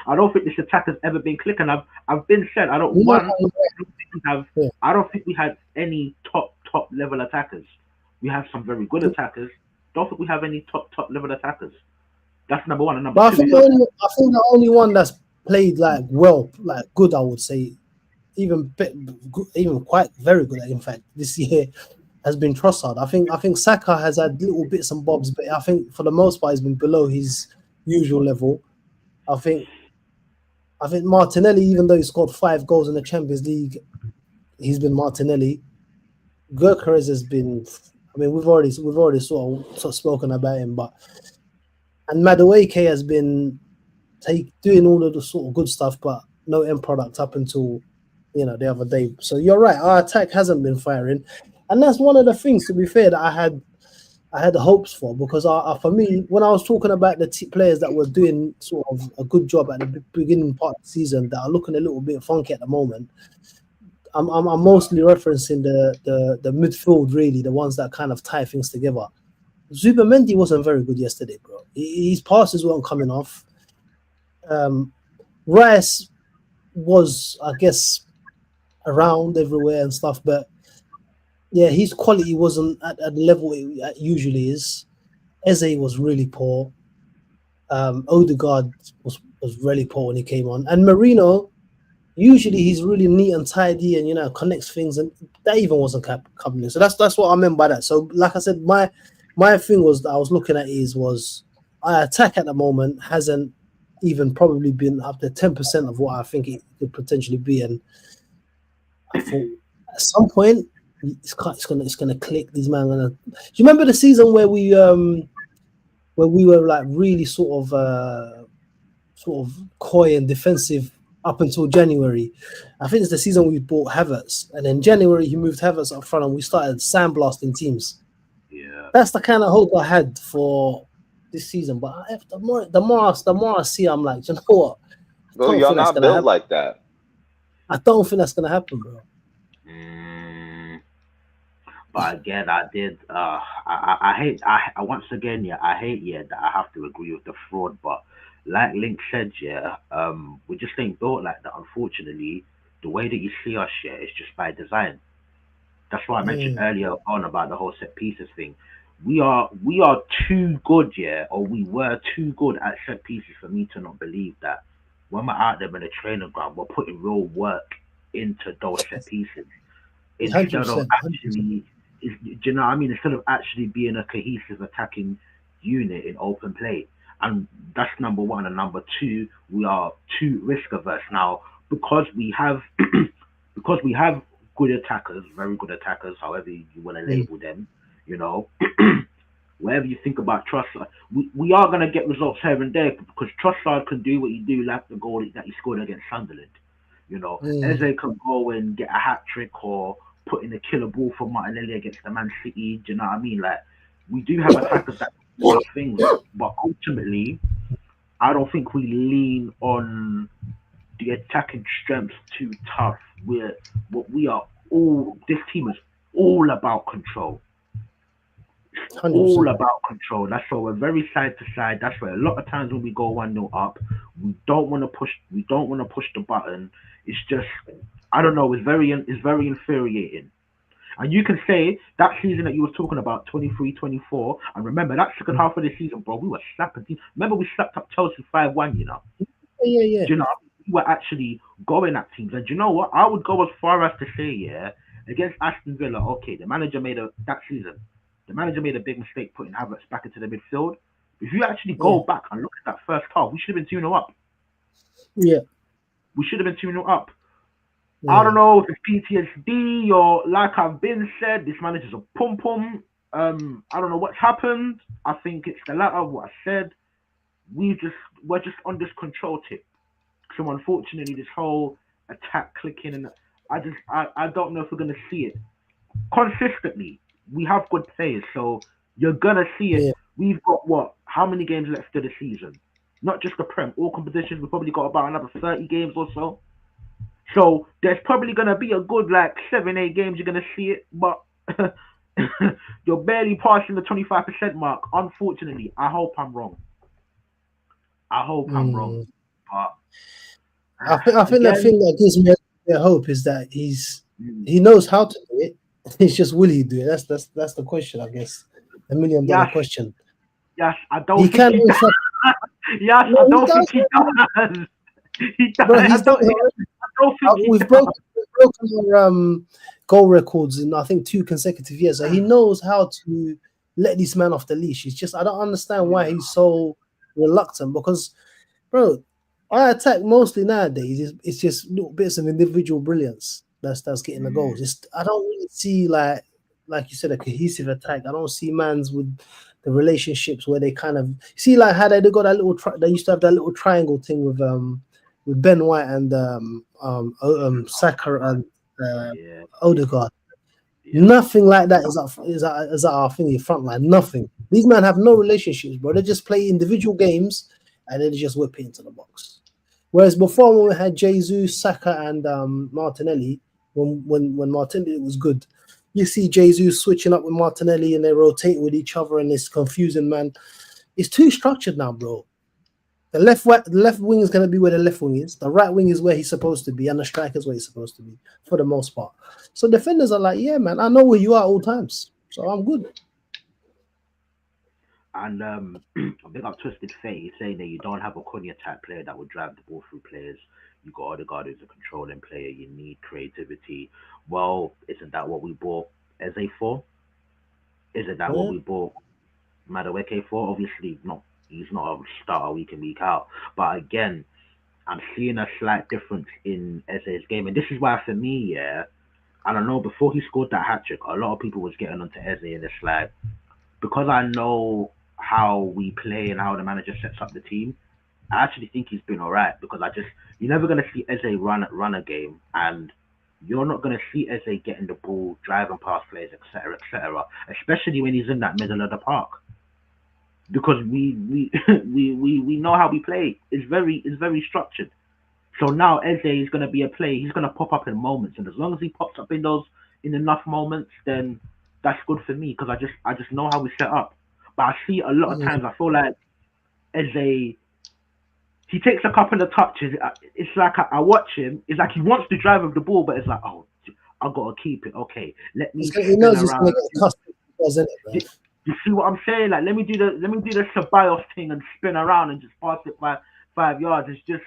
I don't think this attack has ever been clicking. I've been said I don't You know, one, I don't think we have, yeah. I don't think we had any top level attackers. We have some very good attackers. Don't think we have any top level attackers. That's number one. And number But two, look, I think the only one that's played like well, like good, I would say, even even quite very good. In fact, this year has been Trossard. I think Saka has had little bits and bobs, but I think for the most part he's been below his usual level. I think Martinelli, even though he scored 5 goals in the Champions League, he's been Martinelli. Gyökeres has been. I mean, we've already sort of spoken about him, but and Madueke has been doing all of the sort of good stuff, but no end product up until the other day. So you're right, our attack hasn't been firing, and that's one of the things, to be fair, that I had hopes for, because for me, when I was talking about the players that were doing sort of a good job at the beginning part of the season that are looking a little bit funky at the moment, I'm mostly referencing the midfield, really, the ones that kind of tie things together. Zubamendi wasn't very good yesterday, bro. His passes weren't coming off. Rice was, I guess, around everywhere and stuff, but yeah, his quality wasn't at the level it usually is. Eze was really poor. Odegaard was really poor when he came on, and Marino, usually he's really neat and tidy and connects things, and that even wasn't coming in. So that's what I meant by that. So like I said, my thing was that I was looking at was our attack at the moment hasn't even probably been up to 10% of what I think it could potentially be, and I thought at some point it's gonna click. These men gonna. Do you remember the season where we were like really sort of coy and defensive up until January? I think it's the season we bought Havertz, and in January he moved Havertz up front, and we started sandblasting teams. yeah, That's the kind of hope I had for this season. But the more I see, I'm like, you know what? Bro, y'all not built like that. I don't think that's gonna happen, bro. But again, I hate, I once again, yeah, I hate, yeah, that I have to agree with the fraud. But like Link said, yeah, we just ain't built like that. Unfortunately, the way that you see us, yeah, is just by design. That's why I mentioned earlier on about the whole set pieces thing. We are too good, yeah, or we were too good at set pieces for me to not believe that when we're out there in the training ground, we're putting real work into those set pieces instead of 100%. actually, do you know what I mean? Instead of actually being a cohesive attacking unit in open play. And that's number one. And number two, we are too risk averse now because we have because we have good attackers, very good attackers, however you want to label them. You know, wherever you think about Trossard, we are going to get results here and there because Trossard can do what you do, like the goal that he scored against Sunderland. Eze can go and get a hat trick or put in a killer ball for Martinelli against the Man City. Do you know what I mean? Like, we do have attackers that do those things, but ultimately, I don't think we lean on the attacking strength too tough. We are all, this team is all about control. 100%. All about control. That's why we're very side to side. That's why a lot of times when we go 1-0 up, we don't want to push. We don't want to push the button. It's just, I don't know. It's very infuriating. And you can say that season that you were talking about, 23, 24, and remember that second half of the season, bro, we were slapping teams. Remember we slapped up Chelsea 5-1. Yeah. Do you know, we were actually going at teams. And do you know what? I would go as far as to say, yeah, against Aston Villa, okay, the manager made a big mistake putting Havertz back into the midfield. If you actually go back and look at that first half, we should have been 2-0 up. Yeah. We should have been 2-0 up. I don't know if it's PTSD or, like I've been said, this manager's a pum-pum. I don't know what's happened. I think it's the latter of what I said. We're just on this control tip. So unfortunately, this whole attack clicking, and I don't know if we're gonna see it consistently. We have good players, so you're gonna see it. Yeah. We've got what? How many games left of the season? Not just the Prem, all competitions. We've probably got about another 30 games or so. So there's probably gonna be a good like 7, 8 games you're gonna see it, but you're barely passing the 25% mark. Unfortunately, I hope I'm wrong. I hope I'm wrong. Mm. But I think the again, thing that gives me a hope is that he knows how to do it. It's just will he do it? That's the question, I guess. $1 million yes, question. yes, I He don't think can. he does. Yes, No, I he don't think does. he does. He does. Bro, he's done it I don't think already. he We've does. broken our goal records in I think 2 consecutive years. So he knows how to let this man off the leash. It's just I don't understand why he's so reluctant because, bro, our attack mostly nowadays it's just little bits of individual brilliance that's getting the goals. I don't really see like you said a cohesive attack. I don't see mans with the relationships where they kind of see like how they got that little they used to have that little triangle thing with Ben White and Saka and Yeah, Odegaard. yeah. Nothing like that is our thingy front line. Nothing. These men have no relationships, bro. They just play individual games and then they just whip it into the box. Whereas before when we had Jesus, Saka, and Martinelli, when Martinelli was good, you see Jesus switching up with Martinelli and they rotate with each other and it's confusing, man. It's too structured now, bro. The left wing is going to be where the left wing is. The right wing is where he's supposed to be, and the striker is where he's supposed to be for the most part. So defenders are like, yeah, man, I know where you are at all times, so I'm good. And I think I've twisted fate. He's saying that you don't have a Cunha type player that would drive the ball through players. You got Odegaard who's a controlling player. You need creativity. Well, isn't that what we bought Eze for? Isn't that what Yeah. we bought Madueke for? Obviously, not. He's not a starter week in week out. But again, I'm seeing a slight difference in Eze's game, and this is why for me, yeah, I don't know. Before he scored that hat trick, a lot of people was getting onto Eze, and it's like because I know how we play and how the manager sets up the team. I actually think he's been alright because you're never gonna see Eze run a game, and you're not gonna see Eze getting the ball, driving past players, etc., especially when he's in that middle of the park because we we know how we play. It's very structured. So now Eze is going to be a play. He's going to pop up in moments, and as long as he pops up in enough moments, then that's good for me because I just know how we set up. But I see a lot of times I feel like Eze he takes a couple of touches. It's like I watch him. It's like he wants to drive with the ball, but it's like I gotta keep it. Okay, let me He spin knows he's going around. to get custody, doesn't You, it, you see what I'm saying? Like let me do the Ceballos thing and spin around and just pass it by 5 yards. It's just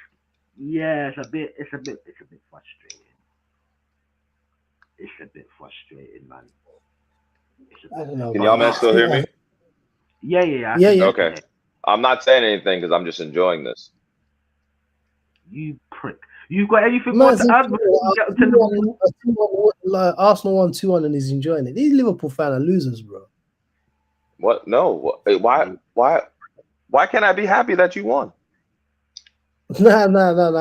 yeah, it's a bit frustrating. It's a bit frustrating, man. It's a I bit. don't know, Can but y'all man I still think hear me? Yeah. I yeah, can yeah. Okay. I'm not saying anything because I'm just enjoying this. You prick. You've got anything more Man's to add before we get to Liverpool? like Arsenal won 2-1 and he's enjoying it. These Liverpool fans are losers, bro. What? No. Why can't I be happy that you won? No. I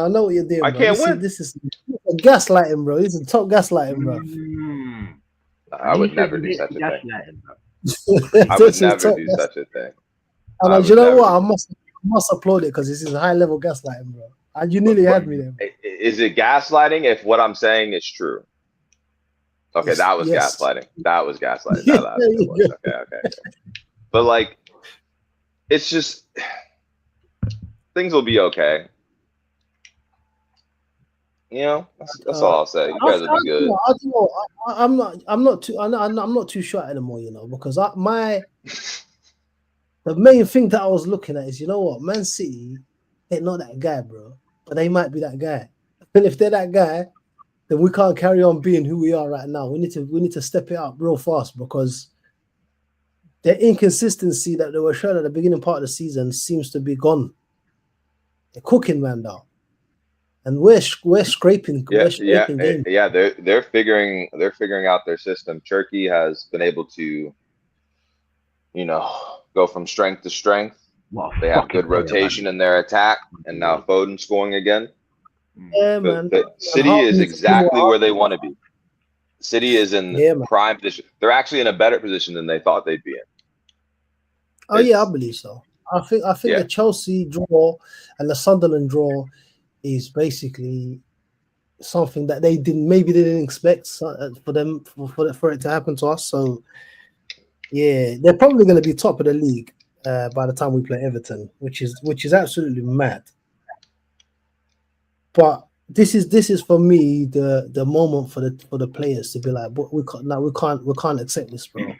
know what you're doing, I bro. can't win. This is gaslighting, bro. This is top gaslighting, bro. I would never do He such a just thing. let him, bro. I would This is never top do gas- such a thing. And I you would know never what? do I must applaud it because this is high level gaslighting, bro. And you nearly had me there. Is it gaslighting if what I'm saying is true? Okay, that was Yes. gaslighting. That was gaslighting. Yeah, That was. Okay. But like, it's just things will be okay. You know, that's all I'll say. You guys will be good. I'm not too sure anymore, you know, because the main thing that I was looking at is, you know what, Man City, they're not that guy, bro, but they might be that guy. And if they're that guy, then we can't carry on being who we are right now. We need to step it up real fast because the inconsistency that they were showing at the beginning part of the season seems to be gone. They're cooking, man, now. And we're scraping games. Yeah. They're figuring out their system. Turkey has been able to, go from strength to strength. They have good rotation in their attack, and now Foden scoring again. Yeah, man. The City is exactly where they want to be. City is in prime position. They're actually in a better position than they thought they'd be in. Oh yeah, I believe so. I think the Chelsea draw and the Sunderland draw is basically something that they didn't expect for it to happen to us. So yeah, they're probably going to be top of the league by the time we play Everton, which is absolutely mad. But this is for me the moment for the players to be like, but we can't accept this, bro.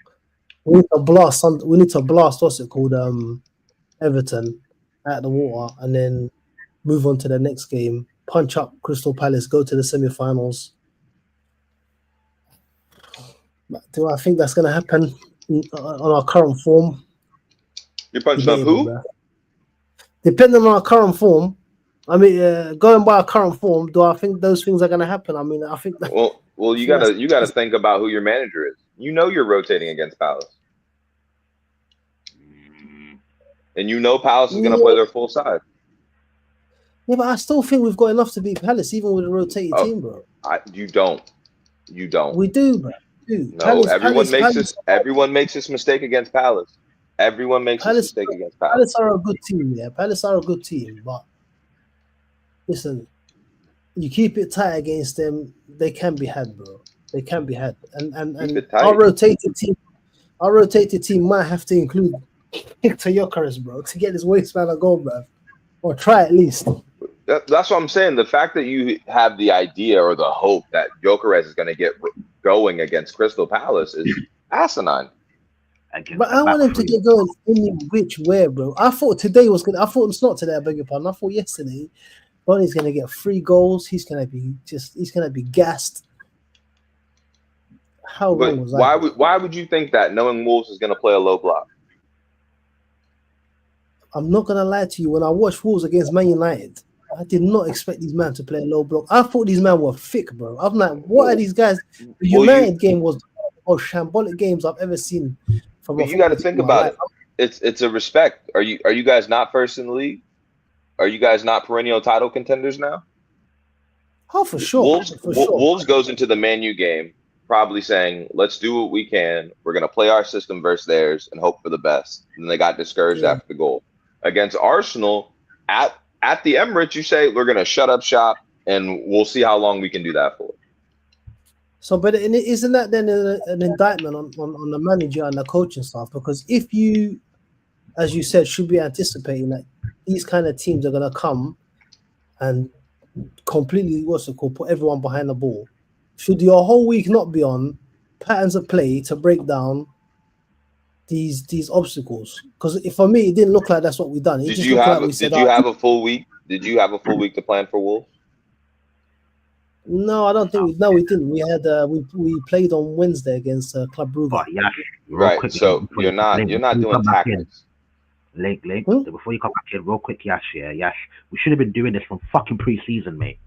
We need to blast what's it called, Everton out of the water, and then move on to the next game, punch up Crystal Palace, go to the semi-finals. Do I think that's going to happen on our current form? You're punching up who? Bro. Depending on our current form, I mean, going by our current form, do I think those things are going to happen? I mean, I think. Well, you gotta think about who your manager is. You know you're rotating against Palace, and you know Palace is going to play their full side. Yeah, but I still think we've got enough to beat Palace, even with a rotated team, bro. You don't. We do, bro. No, Palace, everyone makes this mistake against Palace. Everyone makes this mistake against Palace. Palace are a good team, yeah. Palace are a good team, but listen, you keep it tight against them, they can be had, bro. They can be had, and our rotated team might have to include Hector Gyökeres, bro, to get his waistband a goal, bro, or try at least. That's what I'm saying. The fact that you have the idea or the hope that Gyökeres is going to get going against Crystal Palace is asinine. But I want him to get going any which way, bro. I thought today was good. I thought it's not today. I beg your pardon. I thought yesterday, Bonnie's going to get 3 goals. He's going to be gassed. How wrong was that? Why would you think that, knowing Wolves is going to play a low block? I'm not going to lie to you. When I watched Wolves against Man United, I did not expect these men to play a low block. I thought these men were thick, bro. I'm like, what are these guys? The United game was one of the most shambolic games I've ever seen. You got to think about it. It's a respect. Are you guys not first in the league? Are you guys not perennial title contenders now? Oh, for sure. Wolves goes into the Man U game probably saying, let's do what we can. We're going to play our system versus theirs and hope for the best. And they got discouraged after the goal. Against Arsenal, at the Emirates, you say, we're going to shut up shop and we'll see how long we can do that for. So, but isn't that then an indictment on the manager and the coaching staff? Because if you, as you said, should be anticipating that these kind of teams are going to come and completely, put everyone behind the ball, should your whole week not be on patterns of play to break down these obstacles? Because for me, it didn't look like that's what we done. Did you have a full week? Did you have a full week to plan for Wolves? No, I don't think we didn't. We had we played on Wednesday against Club Brugge. But yeah, right. So you're not doing tactics. Link. Before you come back in, real quick, Yash. We should have been doing this from fucking pre-season, mate.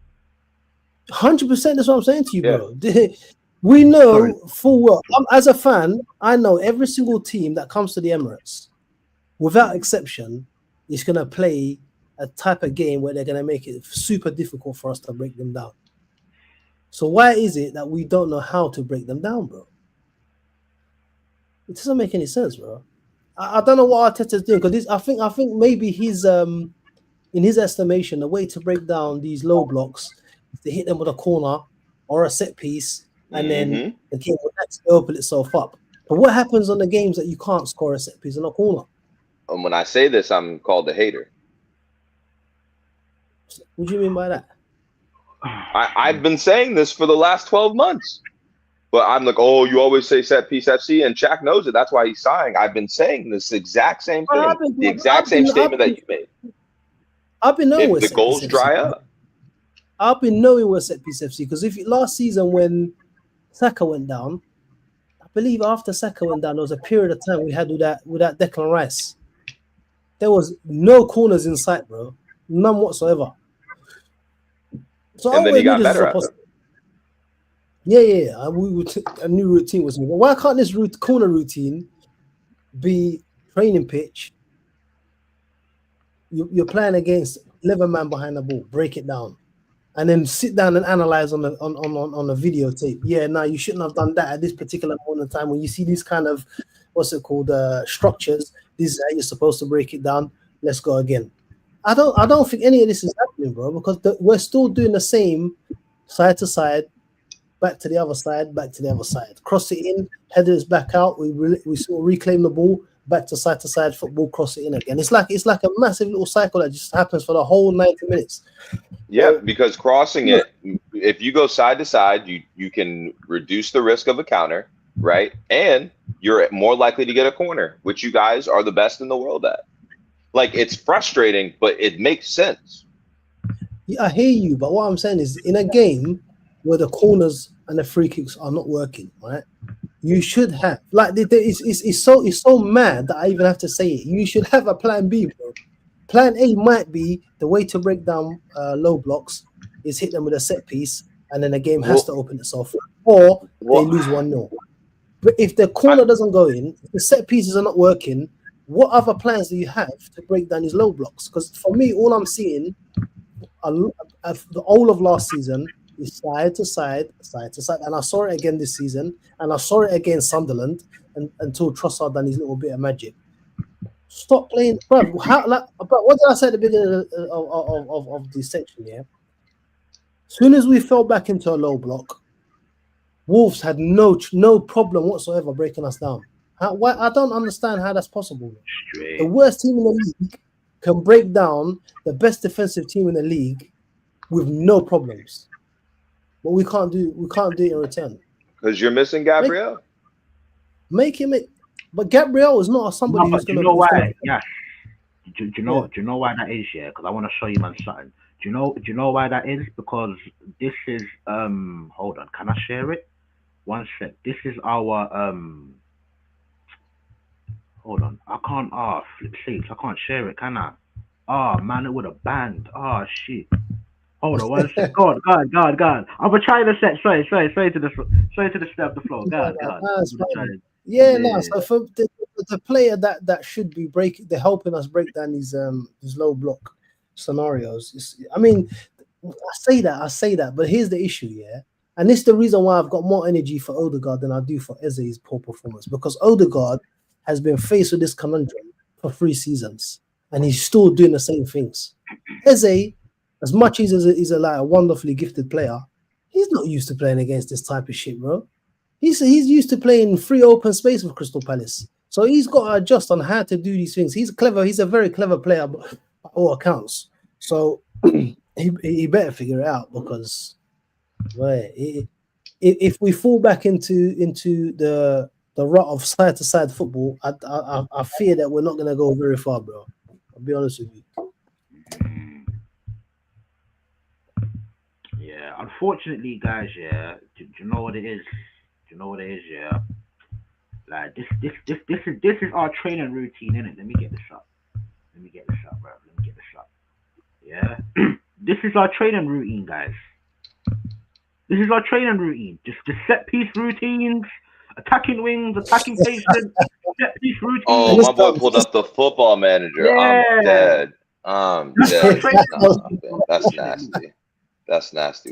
100%. That's what I'm saying to you, bro. We know full well. As a fan, I know every single team that comes to the Emirates, without exception, is going to play a type of game where they're going to make it super difficult for us to break them down. So why is it that we don't know how to break them down, bro? It doesn't make any sense, bro. I don't know what Arteta's doing, because I think maybe he's in his estimation, the way to break down these low blocks is to hit them with a corner or a set piece, and then the game will actually open itself up. But what happens on the games that you can't score a set piece in a corner? And when I say this, I'm called a hater. What do you mean by that? I've been saying this for the last 12 months. But I'm like, oh, you always say set piece FC, and Shaq knows it. That's why he's sighing. I've been saying this exact same thing, the exact same statement that you made. I've been knowing if the goals dry up. I've been knowing we're set piece FC, because if last season when Saka went down, I believe after Saka went down, there was a period of time we had with that Declan Rice. There was no corners in sight, bro, none whatsoever. So and then he got better at it. Yeah. A new routine was made. Why can't this corner routine be training pitch? You're playing against 11 man behind the ball, break it down, and then sit down and analyze on the videotape. Yeah, no, you shouldn't have done that at this particular moment in time. When you see these kind of structures, this is how you're supposed to break it down. Let's go again. I don't think any of this is happening, bro, because we're still doing the same side to side, back to the other side, back to the other side. Cross it in, headers back out. We sort of reclaim the ball, back to side football, cross it in again. It's like a massive little cycle that just happens for the whole 90 minutes. Yeah, because crossing it, if you go side to side, you can reduce the risk of a counter, right? And you're more likely to get a corner, which you guys are the best in the world at. Like, it's frustrating, but it makes sense. Yeah, I hear you, but what I'm saying is, in a game where the corners and the free kicks are not working, right? You should have, like, it's so mad that I even have to say it. You should have a plan B, bro. Plan A might be the way to break down low blocks is hit them with a set piece, and then the game has to open itself, or they lose 1-0. But if the corner doesn't go in, if the set pieces are not working, what other plans do you have to break down these low blocks? Because for me, all I'm seeing, the whole of last season, is side to side, and I saw it again this season, and I saw it against Sunderland, until Trossard done his little bit of magic. Stop playing, bro. But what did I say at the beginning of this section? Yeah. As soon as we fell back into a low block, Wolves had no problem whatsoever breaking us down. Why? I don't understand how that's possible. The worst team in the league can break down the best defensive team in the league with no problems, but we can't do it in return. Because you're missing Gabriel. Make him. But Gabriel is not somebody who's going to. Do you know why? Yeah. Do you know why that is? Yeah, because I want to show you man something. Do you know why that is? Because this is Hold on, can I share it? One sec. This is our Hold on, I can't. Flip sakes, I can't share it, can I? Man, it would have banned. Shit. Hold on, one sec. God. I'm gonna try to set. Sorry to the step of the floor. God. No. So for the player that should be they're helping us break down these low block scenarios. I say that, but here's the issue, yeah. And this is the reason why I've got more energy for Odegaard than I do for Eze's poor performance, because Odegaard has been faced with this conundrum for 3 seasons, and he's still doing the same things. Eze, as much as he's a wonderfully gifted player, he's not used to playing against this type of shit, bro. He's used to playing free open space with Crystal Palace. So he's got to adjust on how to do these things. He's clever. He's a very clever player by all accounts. So he better figure it out, because if we fall back into the rut of side-to-side football, I fear that we're not going to go very far, bro. I'll be honest with you. Yeah, unfortunately, guys, yeah, do you know what it is? Yeah? Like, this is our training routine, innit? Let me get this up, bro. Yeah? This is our training routine, guys. This is our training routine. Just set piece routines, attacking wings, attacking patients, set piece routines. Oh, my boy pulled up the Football Manager. Yeah. I'm dead. That's nasty. That's nasty.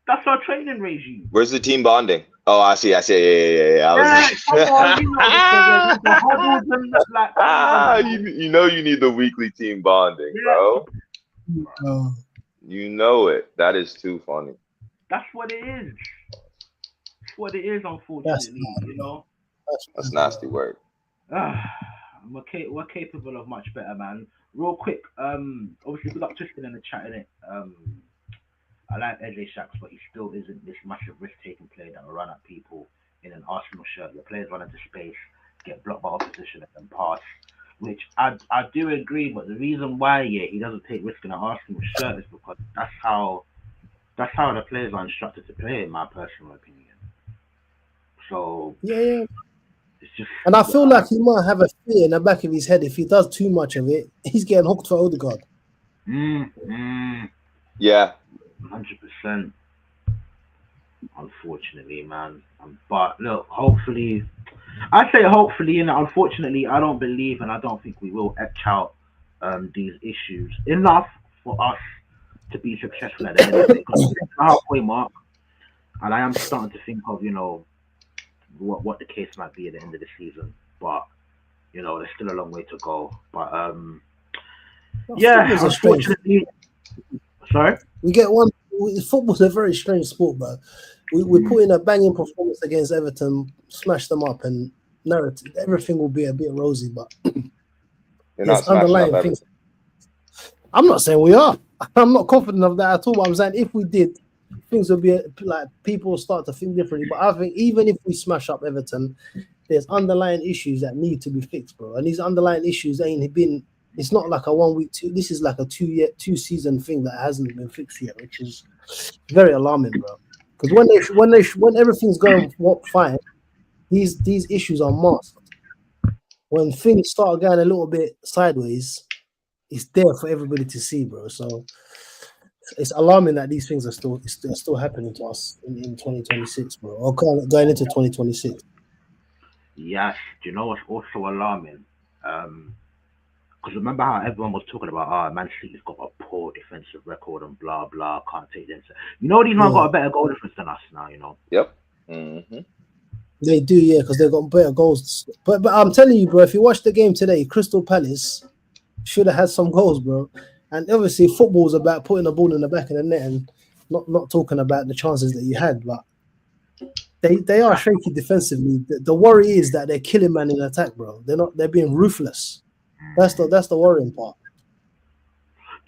That's our training regime. Where's the team bonding? Oh, I see. Yeah. You need the weekly team bonding, bro. You know it. That is too funny. That's what it is. That's what it is, unfortunately. That's nasty work. We're capable of much better, man. Real quick, obviously we got Tristan in the chat, innit? I like Eze Shacks, but he still isn't this massive risk-taking player that will run at people in an Arsenal shirt. The players run into space, get blocked by opposition, and then pass. Which I do agree, but the reason why he doesn't take risk in an Arsenal shirt is because that's how the players are instructed to play, in my personal opinion. So yeah. It's just, and I feel like he might have a fear in the back of his head. If he does too much of it, he's getting hooked for Odegaard. Yeah. 100%. Unfortunately, man. But look, hopefully, I say hopefully, and unfortunately, I don't believe and I don't think we will etch out these issues enough for us to be successful at the end of it. Because it's the halfway mark, and I am starting to think of, what the case might be at the end of the season. But there's still a long way to go. But unfortunately, sorry. We get football's a very strange sport, bro. We put in a banging performance against Everton, smash them up, and narrative everything will be a bit rosy, but You're not smashing up everything. I'm not saying we are. I'm not confident of that at all. But I'm saying if we did, things would be like people start to think differently. But I think even if we smash up Everton, there's underlying issues that need to be fixed, bro. And these underlying issues ain't been. It's not like a 1 week, this is like a 2 season thing that hasn't been fixed yet, which is very alarming, bro. Because when everything's going fine, these issues are masked. When things start going a little bit sideways, it's there for everybody to see, bro. So it's alarming that these things are still happening to us in 2026, bro, or going into 2026. Yes, do you know what's also alarming? Because remember how everyone was talking about, Man City's got a poor defensive record and blah blah, can't take them. You know, these men got a better goal difference than us now. You know. Yep. Mm-hmm. They do, yeah, because they've got better goals. But I'm telling you, bro, if you watch the game today, Crystal Palace should have had some goals, bro. And obviously, football's about putting the ball in the back of the net and not talking about the chances that you had. But they are shaky defensively. The worry is that they're killing man in attack, bro. They're being ruthless. That's the worrying part.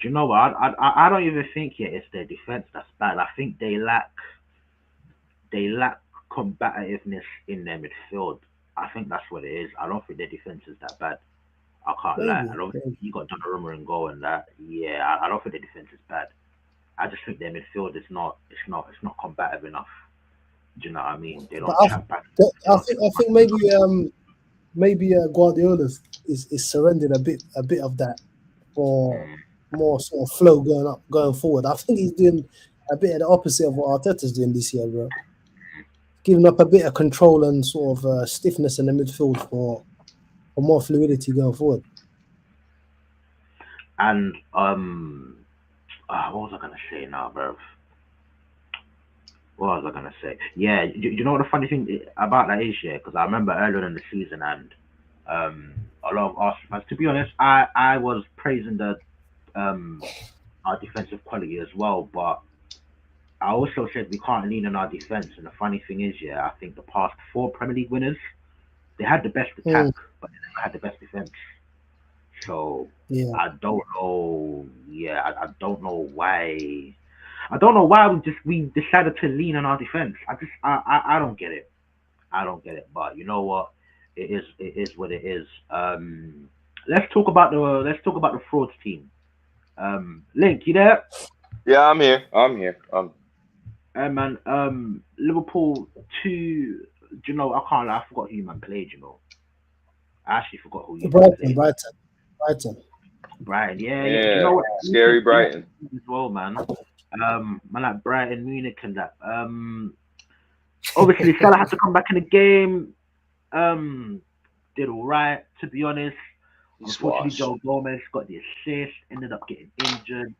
Do you know what? I don't even think it's their defense that's bad. I think they lack combativeness in their midfield. I think that's what it is. I don't think their defense is that bad. I can't lie. I don't think you got Donnarumma and goal and that. Yeah, I don't think their defense is bad. I just think their midfield is not combative enough. Do you know what I mean? They don't chat back. I think maybe Guardiola is surrendering a bit of that for more sort of flow going forward. I think he's doing a bit of the opposite of what Arteta's doing this year, bro. Giving up a bit of control and sort of stiffness in the midfield for more fluidity going forward. And what was I gonna say now, bro? What was I gonna say? Yeah, you know what the funny thing about that is, yeah, because I remember earlier in the season and a lot of Arsenal fans. To be honest, I was praising our defensive quality as well, but I also said we can't lean on our defense. And the funny thing is, yeah, I think the past 4 Premier League winners, they had the best attack, but they never had the best defense. So yeah. I don't know. Yeah, I don't know why. I don't know why we decided to lean on our defense. I don't get it. I don't get it. But you know what? It is what it is. Let's talk about the frauds team. Link, you there? Yeah, I'm here. Hey man, Liverpool 2. Do you know? I can't lie. I forgot who man played. You know, I actually forgot who you played. Brighton. Yeah. You know what? Scary Brighton as well, man. Man like Brighton, Munich, and that. Obviously, Salah had to come back in the game. Did all right, to be honest. Unfortunately, Joe Gomez got the assist. Ended up getting injured.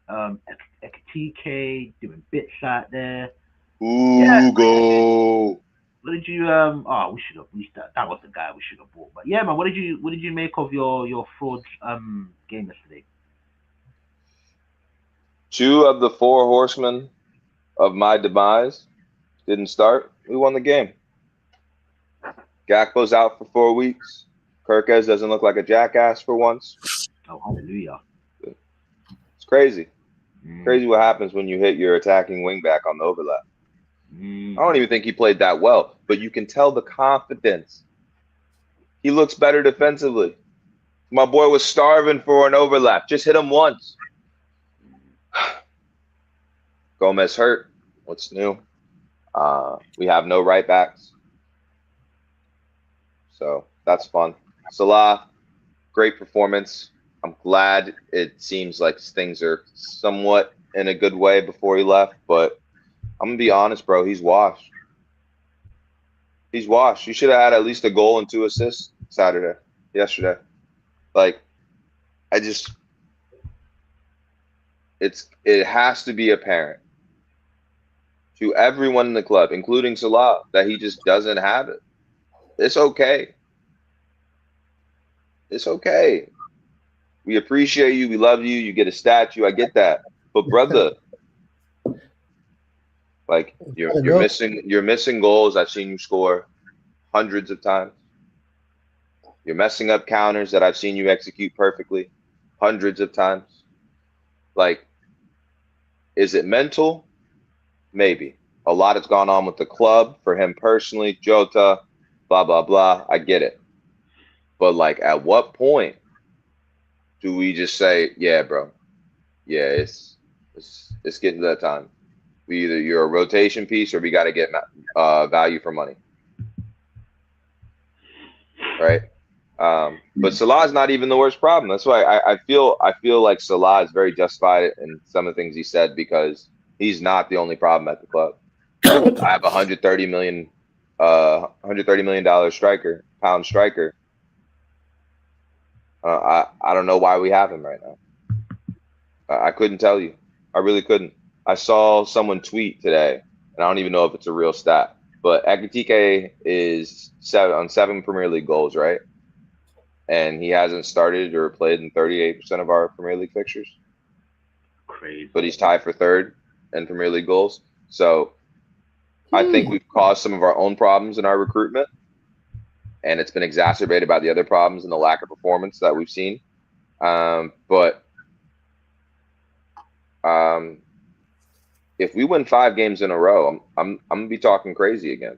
Ekitike doing bits out there. Go. What did you we should have that was the guy we should have bought. But yeah, man, what did you make of your frauds game yesterday? 2 of the 4 horsemen of my demise didn't start. We won the game. Gakpo's out for 4 weeks. Kirkez doesn't look like a jackass for once. Oh, hallelujah. It's crazy. Crazy what happens when you hit your attacking wingback on the overlap. I don't even think he played that well, but you can tell the confidence. He looks better defensively. My boy was starving for an overlap. Just hit him once. Gomez hurt. What's new? We have no right backs. So that's fun. Salah, great performance. I'm glad it seems like things are somewhat in a good way before he left, but I'm going to be honest, bro. He's washed. He's washed. You should have had at least a goal and 2 assists yesterday. Like, it has to be apparent to everyone in the club, including Salah, that he just doesn't have it. It's okay. It's okay. We appreciate you. We love you. You get a statue. I get that. But, brother, Like you're missing goals. I've seen you score hundreds of times. You're messing up counters that I've seen you execute perfectly hundreds of times. Like, is it mental? Maybe. A lot has gone on with the club for him personally, Jota, blah, blah, blah. I get it. But, like, at what point do we just say, yeah, bro, yeah, it's getting to that time. Either you're a rotation piece or we got to get value for money. Right? But Salah's not even the worst problem. That's why I feel like Salah is very justified in some of the things he said, because he's not the only problem at the club. I have $130 million pound striker. I don't know why we have him right now. I couldn't tell you. I really couldn't. I saw someone tweet today, and I don't even know if it's a real stat, but Ekitike is 7 Premier League goals, right? And he hasn't started or played in 38% of our Premier League fixtures. Crazy. But he's tied for third in Premier League goals. So I think we've caused some of our own problems in our recruitment, and it's been exacerbated by the other problems and the lack of performance that we've seen. But if we win 5 games in a row, I'm gonna be talking crazy again.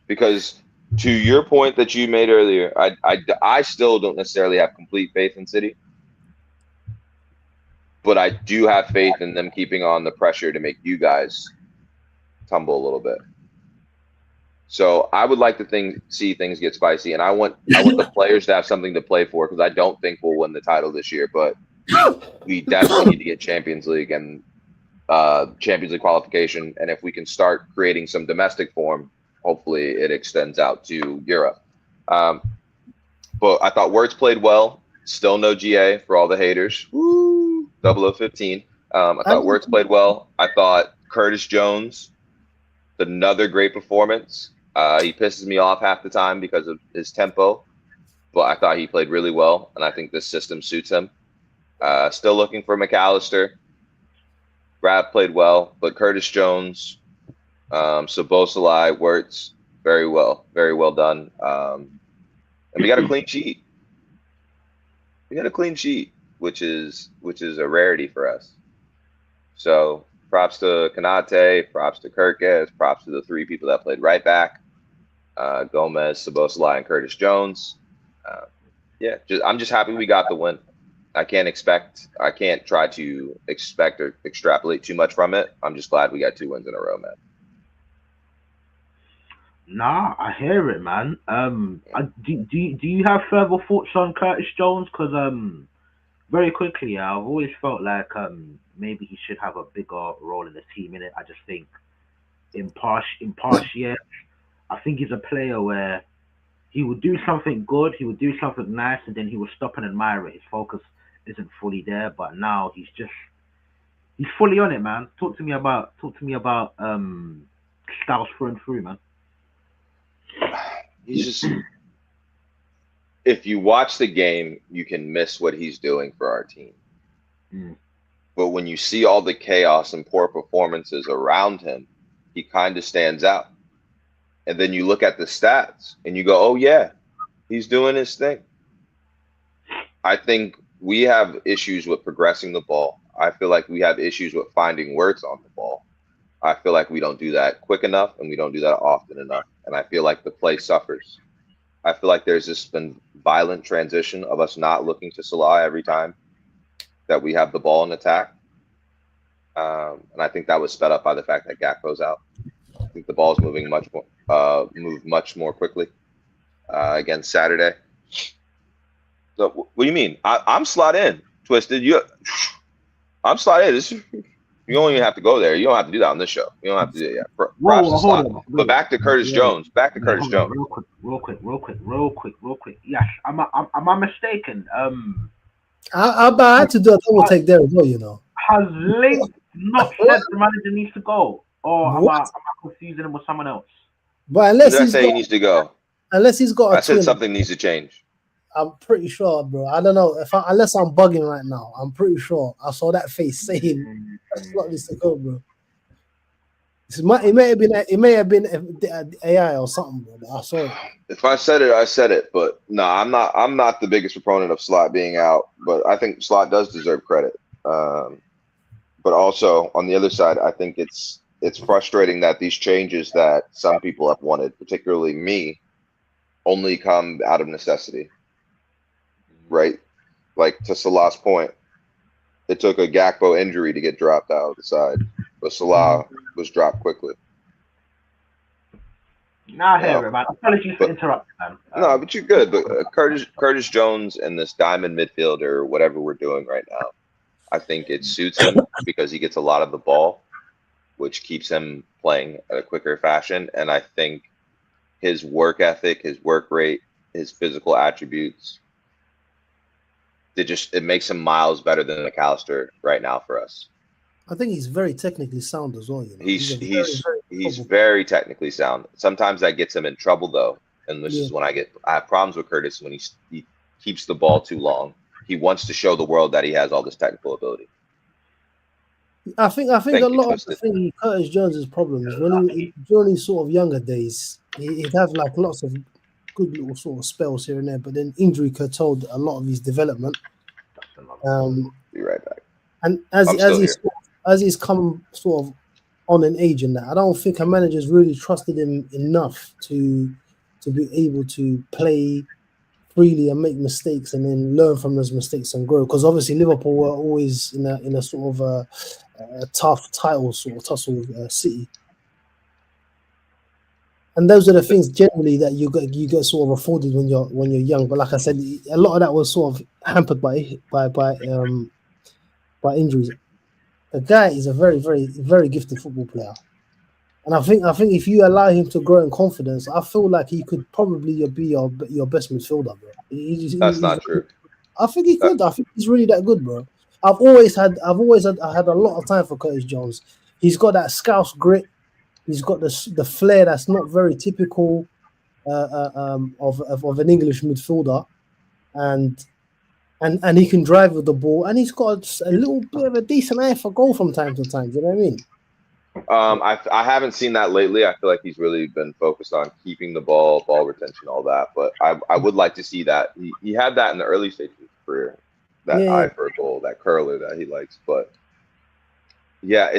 Because to your point that you made earlier, I still don't necessarily have complete faith in City, but I do have faith in them keeping on the pressure to make you guys tumble a little bit. So I would like to see things get spicy, and I want the players to have something to play for, because I don't think we'll win the title this year, but we definitely need to get Champions League and Champions League qualification. And if we can start creating some domestic form, hopefully it extends out to Europe. But I thought Wirtz played well. Still no GA for all the haters. Woo! 0015. I thought Wirtz played well. I thought Curtis Jones, another great performance. He pisses me off half the time because of his tempo, but I thought he played really well, and I think this system suits him. Still looking for McAllister. Brad played well, but Curtis Jones, Szoboszlai, Wirtz, very well done. And we got a clean sheet. Which is a rarity for us. So props to Konate, props to Kirkes, props to the 3 people that played right back, Gomez, Szoboszlai, and Curtis Jones. I'm just happy we got the win. I can't try to expect or extrapolate too much from it. I'm just glad we got 2 wins in a row, man. Nah, I hear it, man. Do you have further thoughts on Curtis Jones? Because very quickly, I've always felt like maybe he should have a bigger role in the team. In it, I just think in past years, I think he's a player where he would do something good, he would do something nice, and then he would stop and admire it. His focus isn't fully there, but now he's fully on it, man. Talk to me about styles through and through, man. He's just, if you watch the game, you can miss what he's doing for our team. But when you see all the chaos and poor performances around him, he kind of stands out. And then you look at the stats and you go, oh yeah, he's doing his thing. I think we have issues with progressing the ball. I feel like we have issues with finding words on the ball. I feel like we don't do that quick enough, and we don't do that often enough. And I feel like the play suffers. I feel like there's just been violent transition of us not looking to Salah every time that we have the ball in attack. And I think that was sped up by the fact that Gakpo's out. I think the ball's moving much more quickly against Saturday. So what do you mean? I'm slot in, Twisted. I'm slot in. You don't even have to go there. You don't have to do that on this show. You don't have to do it yet. But back to Curtis Jones. Real quick. Yes, am I mistaken? I had to do a double take there as well, you know. Has Link not said the manager needs to go? Or am I confusing him with someone else? But unless he needs to go. Unless he's got I said something needs to change. I'm pretty sure, bro. I don't know unless I'm bugging right now. I'm pretty sure I saw that face saying that's not this to go, bro. It may have been AI or something, bro. But I saw it. If I said it, I said it. But no, I'm not the biggest proponent of Slot being out. But I think Slot does deserve credit. But also on the other side, I think it's frustrating that these changes that some people have wanted, particularly me, only come out of necessity. Right? Like to Salah's point, it took a Gakpo injury to get dropped out of the side, but Salah was dropped quickly. Nah, I hear it, man. Apologies for interrupting, man. No, but you're good. But Curtis Jones and this diamond midfielder, or whatever we're doing right now, I think it suits him because he gets a lot of the ball, which keeps him playing at a quicker fashion. And I think his work ethic, his work rate, his physical attributes, it makes him miles better than McAllister right now for us. I think he's very technically sound as well. You know? He's very technically sound. Sometimes that gets him in trouble though, and this is when I have problems with Curtis when he keeps the ball too long. He wants to show the world that he has all this technical ability. I think a lot of the thing Curtis Jones's problem is during his sort of younger days, he'd have like lots of good little sort of spells here and there, but then injury curtailed a lot of his development. Be right back. And as he's come sort of on an age in that, I don't think a manager's really trusted him enough to be able to play freely and make mistakes and then learn from those mistakes and grow. Because obviously Liverpool were always in a sort of a tough title sort of tussle with City. And those are the things generally that you get sort of afforded when you're young. But like I said, a lot of that was sort of hampered by injuries. The guy is a very, very, very gifted football player, and I think if you allow him to grow in confidence, I feel like he could probably be your best midfielder, bro. That's not true. I think he could. I think he's really that good, bro. I had a lot of time for Curtis Jones. He's got that Scouse grit. He's got the flair that's not very typical of an English midfielder, and he can drive with the ball, and he's got a little bit of a decent eye for goal from time to time. Do you know what I mean? I haven't seen that lately. I feel like he's really been focused on keeping the ball retention, all that. But I would like to see that. He had that in the early stages of his career, that eye for a goal, that curler that he likes. But yeah,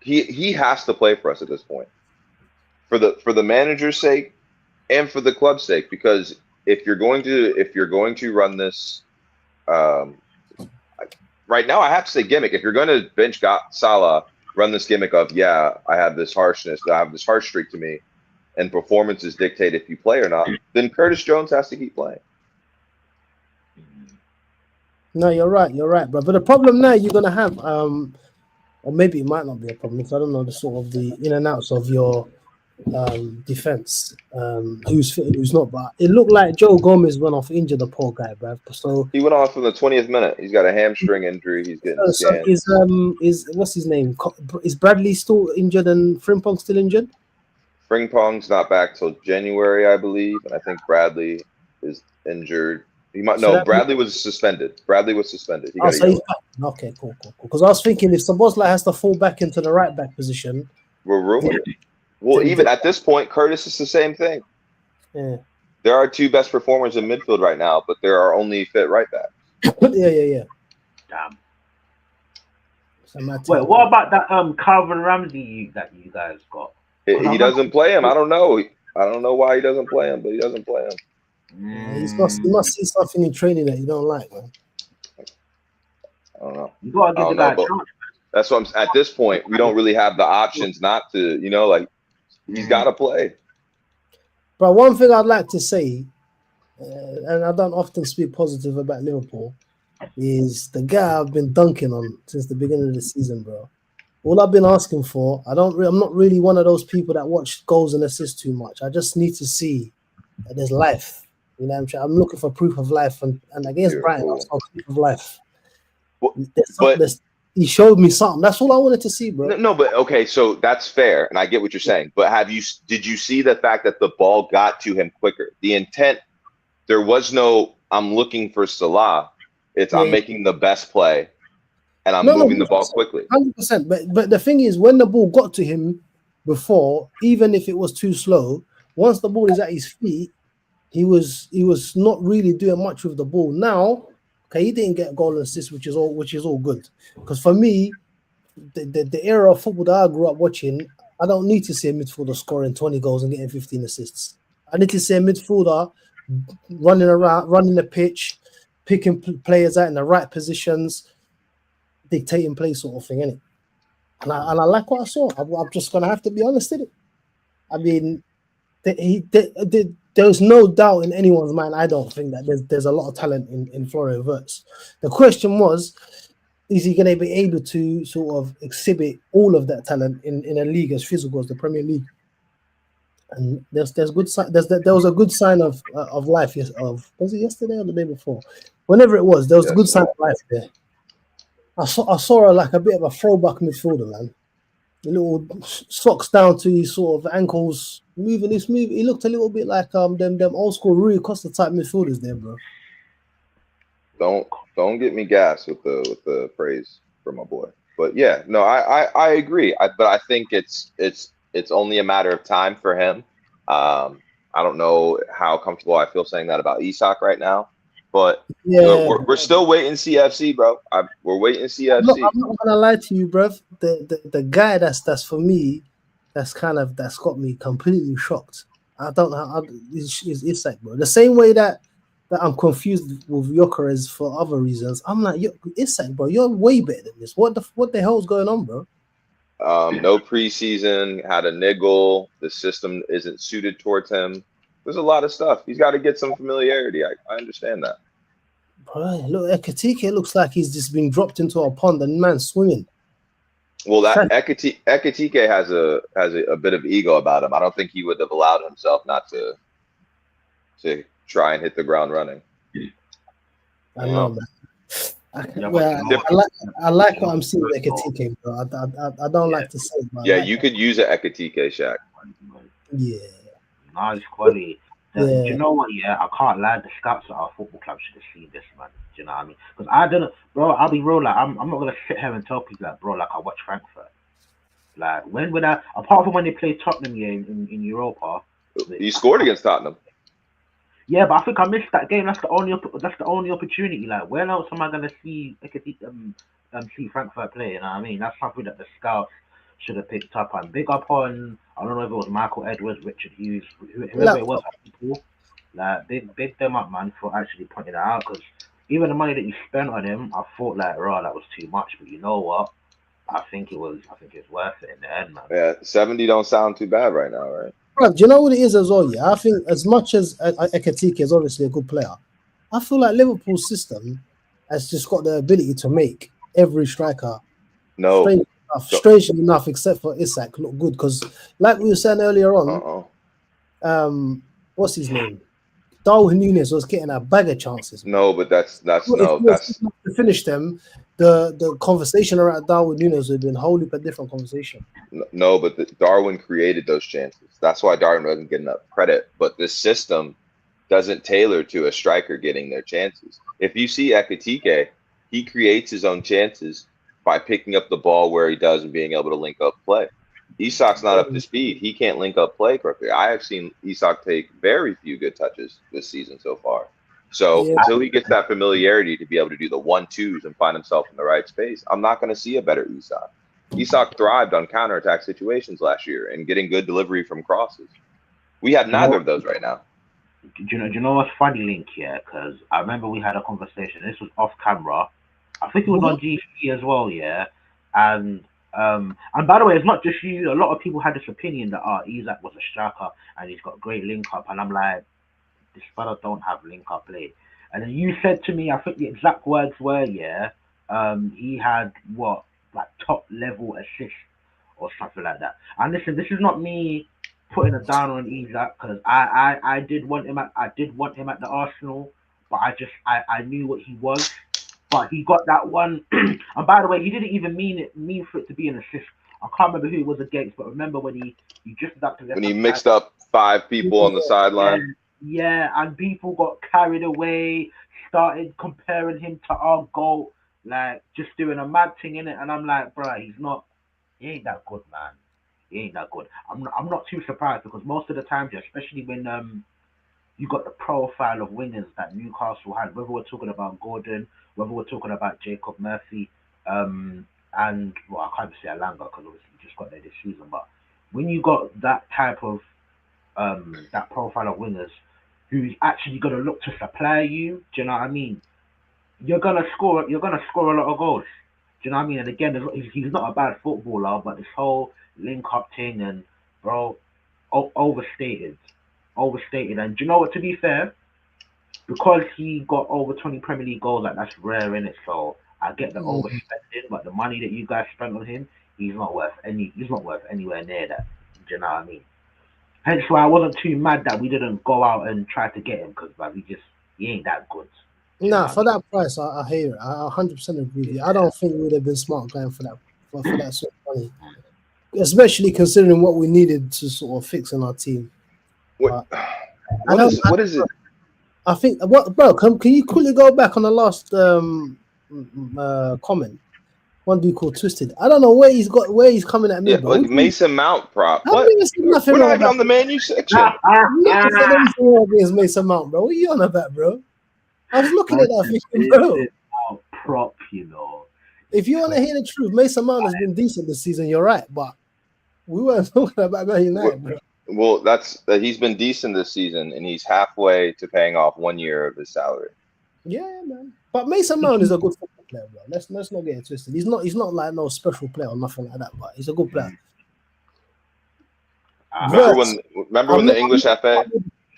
he has to play for us at this point, for the manager's sake and for the club's sake, because if you're going to run this, right now I have to say gimmick. If you're going to bench Salah, run this gimmick of I have this harshness, I have this harsh streak to me, and performances dictate if you play or not, then Curtis Jones has to keep playing. No, you're right, bro. But the problem now you're gonna have, or maybe it might not be a problem because I don't know the sort of the in and outs of your defense, who's fit and who's not. But it looked like Joe Gomez went off injured, the poor guy, bro. So he went off in the 20th minute. He's got a hamstring injury. He's getting scanned. Is what's his name? Is Bradley still injured and Frimpong still injured? Frimpong's not back till January, I believe, and I think Bradley is injured. Bradley was suspended. He got he's back. Okay, cool. Because I was thinking if Szoboszlai has to fall back into the right back position, we're ruined. Well, even at this point, Curtis is the same thing. Yeah. There are two best performers in midfield right now, but there are only fit right backs. Yeah. Damn. Wait, what about that Calvin Ramsey that you guys got? He doesn't play him. I don't know. I don't know why he doesn't play him, but he doesn't play him. He must see something in training that you don't like, man. I don't know. You gotta give the guy a chance. That's what at this point, we don't really have the options not to, he's got to play. But one thing I'd like to say, and I don't often speak positive about Liverpool, is the guy I've been dunking on since the beginning of the season, bro. All I've been asking for, I'm not really one of those people that watch goals and assists too much. I just need to see that there's life. You know what I'm saying? I'm looking for proof of life, and against Brighton, I saw proof of life. He showed me something. That's all I wanted to see, bro. No, but okay, so that's fair, and I get what you're saying. But did you see the fact that the ball got to him quicker? The intent, there was no, I'm looking for Salah. It's I'm making the best play. and I'm moving the ball quickly. 100%. But the thing is, when the ball got to him before, even if it was too slow, once the ball is at his feet, he was not really doing much with the ball. Now, okay, he didn't get goal and assist, which is all good. Because for me, the era of football that I grew up watching, I don't need to see a midfielder scoring 20 goals and getting 15 assists. I need to see a midfielder running around, running the pitch, picking players out in the right positions, dictating play sort of thing, innit? And I like what I saw. I'm just gonna have to be honest with it. I mean, there's no doubt in anyone's mind. I don't think that there's a lot of talent in Florian Wirtz. The question was, is he going to be able to sort of exhibit all of that talent in a league as physical as the Premier League? And there's good sign. There was a good sign of life. Was it yesterday or the day before? Whenever it was, there was a good sign of life there. I saw like a bit of a throwback midfielder, man. The little socks down to his sort of ankles, moving. He looked a little bit like them old school Rui Costa type midfielders there, bro. Don't get me gassed with the praise for my boy. But yeah, no, I agree. But I think it's only a matter of time for him. I don't know how comfortable I feel saying that about Isak right now. But yeah, we're still waiting CFC, bro. We're waiting CFC. I'm not gonna lie to you, bro. The guy that's for me, that's got me completely shocked. I don't know. Is Isak, bro? The same way that I'm confused with Gyökeres for other reasons. I'm like, Isak, bro, you're way better than this. What the hell's going on, bro? No preseason, had a niggle. The system isn't suited towards him. There's a lot of stuff. He's got to get some familiarity. I understand that. Bro, look, Ekitike looks like he's just been dropped into a pond and man's swimming. Well, that Ekitike has a bit of ego about him. I don't think he would have allowed himself not to try and hit the ground running. I know, man. I like what I'm seeing with Ekitike, bro. I don't like to say it, but yeah, you could use an Ekitike, Shaq. Yeah. Nice quality. Do you know what? Yeah, I can't lie. The scouts at our football club should have seen this, man. Do you know what I mean? Because I don't know, bro. I'll be real. Like, I'm not gonna sit here and tell people like, bro, like I watch Frankfurt. Like, when would I? Apart from when they played Tottenham here in Europa. He scored against Tottenham. Yeah, but I think I missed that game. That's the only opportunity. Like, where else am I gonna see Frankfurt play? You know what I mean? That's something that the scouts should have picked up. And big up on, I don't know if it was Michael Edwards, Richard Hughes, whoever it was, people. Like, big them up, man, for actually pointing it out. Because even the money that you spent on him, I thought like, raw, that was too much. But you know what? I think it's worth it in the end, man. Yeah, 70 don't sound too bad right now, right? Bro, do you know what it is as well? Yeah, I think as much as Ekitike is obviously a good player, I feel like Liverpool's system has just got the ability to make every striker. No. Strangely enough, except for Isak, look good because, like we were saying earlier on, what's his name? Darwin Núñez was getting a bag of chances. No, but that's to finish them. The conversation around Darwin Núñez would have been a whole heap of different conversation. No, but Darwin created those chances. That's why Darwin doesn't get enough credit. But this system doesn't tailor to a striker getting their chances. If you see Ekitike, he creates his own chances by picking up the ball where he does and being able to link up play. Isak's not up to speed. He can't link up play correctly. I have seen Isak take very few good touches this season so far. So until he gets that familiarity to be able to do the 1-2s and find himself in the right space, I'm not going to see a better Isak. Isak thrived on counterattack situations last year and getting good delivery from crosses. We have neither of those right now. Do you know what's funny, Link? Yeah, because I remember we had a conversation. This was off camera. I think it was on GP as well, yeah. And by the way, it's not just you. A lot of people had this opinion that Isak was a striker and he's got great link up. And I'm like, this fella don't have link up play. And then you said to me, I think the exact words were, he had like top level assist or something like that. And listen, this is not me putting it down on Isak because I did want him at the Arsenal, but I knew what he was. But he got that one, and by the way, he didn't even mean for it to be an assist. I can't remember who it was against, but remember when he drifted up to the when he mixed up 5 people on the sideline. Yeah, and people got carried away, started comparing him to our goal. like just doing a mad thing in it, and I'm like, bro, he ain't that good, man. He ain't that good. I'm not too surprised because most of the times, especially when you got the profile of wingers that Newcastle had, whether we're talking about Gordon, whether we're talking about Jacob Murphy, and well, I can't say Alanga because obviously he just got there this season. But when you got that type of that profile of wingers who's actually gonna look to supply you, do you know what I mean? You're gonna score. You're gonna score a lot of goals. Do you know what I mean? And again, he's not a bad footballer, but this whole link up thing and bro, overstated. And do you know what? To be fair, because he got over 20 Premier League goals, like that's rare in it. So I get the overspending, but the money that you guys spent on him, he's not worth anywhere near that. Do you know what I mean? Hence why I wasn't too mad that we didn't go out and try to get him because like he ain't that good. Nah, for that price, I hear it. I 100% agree with you. I don't think we would have been smart going for that sort of money, especially considering what we needed to sort of fix in our team. What is it? I think bro, can you quickly go back on the last comment? One dude called Twisted. I don't know where he's coming at me, yeah, bro. Like Mason Mount prop. What? We're not even on the Man U section. Against Mason Mount, bro. What are you on about, bro? I was looking at that thinking, bro. Prop, you know. If you want to hear the truth, Mason Mount has been decent this season. You're right, but we weren't talking about Man United, bro. Well, he's been decent this season, and he's halfway to paying off 1 year of his salary. Yeah, man. But Mason Mount is a good football player, bro. Let's not get it twisted. He's not like no special player or nothing like that, but he's a good player. Remember when the English FA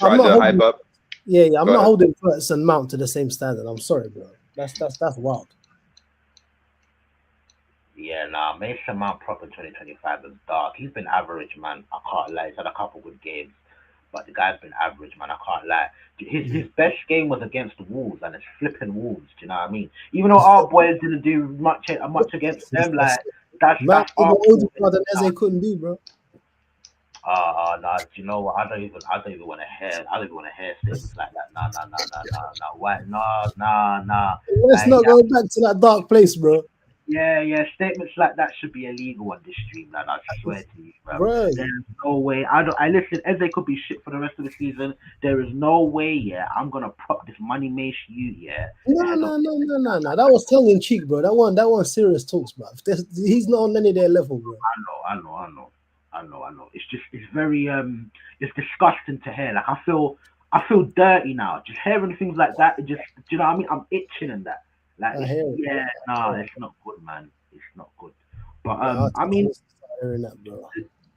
tried to hype up? Yeah. I'm not holding Verts and Mount to the same standard. I'm sorry, bro. That's wild. Yeah, nah, Mason Mount proper 2025 is dark. He's been average, man. I can't lie. He's had a couple good games, but the guy's been average, man. I can't lie. His best game was against the Wolves, and it's flipping Wolves. Do you know what I mean? Even though our boys didn't do much against them, like that's Mount than Eze couldn't do, bro. Nah. Do you know what? I don't even want to hear statements like that. Nah. Why? Nah. Let's not go back to that dark place, bro. Yeah. Statements like that should be illegal on this stream, man. I swear to you, bro. There's no way. I listen. Eze could be shit for the rest of the season. There is no way. Yeah, I'm gonna prop this money mace you. Yeah. No. That was tongue in cheek, bro. That one serious talks, bro. He's not on any of their level, bro. I know. It's very it's disgusting to hear. Like I feel dirty now. Just hearing things like that. Do you know what I mean? I'm itching and that. Like, it's not good, man. It's not good. But I mean,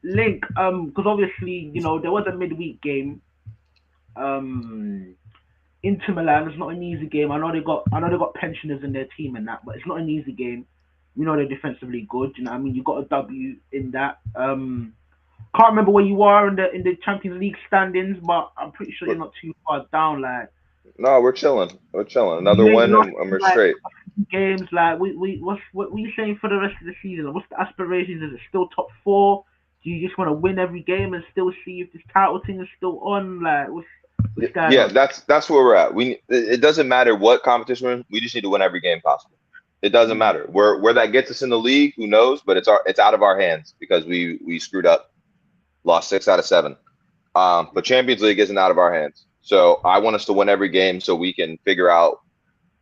Link, because obviously, you know, there was a midweek game. Inter Milan is not an easy game. I know they got pensioners in their team and that, but it's not an easy game. You know they're defensively good. You know what I mean? You got a W in that. Can't remember where you are in the Champions League standings, but I'm pretty sure you're not too far down. Like. No, we're chilling. Another win and we're straight. Games like what are you saying for the rest of the season? What's the aspirations? Is it still top 4? Do you just want to win every game and still see if this title thing is still on? Like what's going on? that's where we're at. It doesn't matter what competition we're in. We just need to win every game possible. It doesn't matter where that gets us in the league. Who knows? But it's out of our hands because we screwed up, lost 6 out of 7. But Champions League isn't out of our hands. So I want us to win every game so we can figure out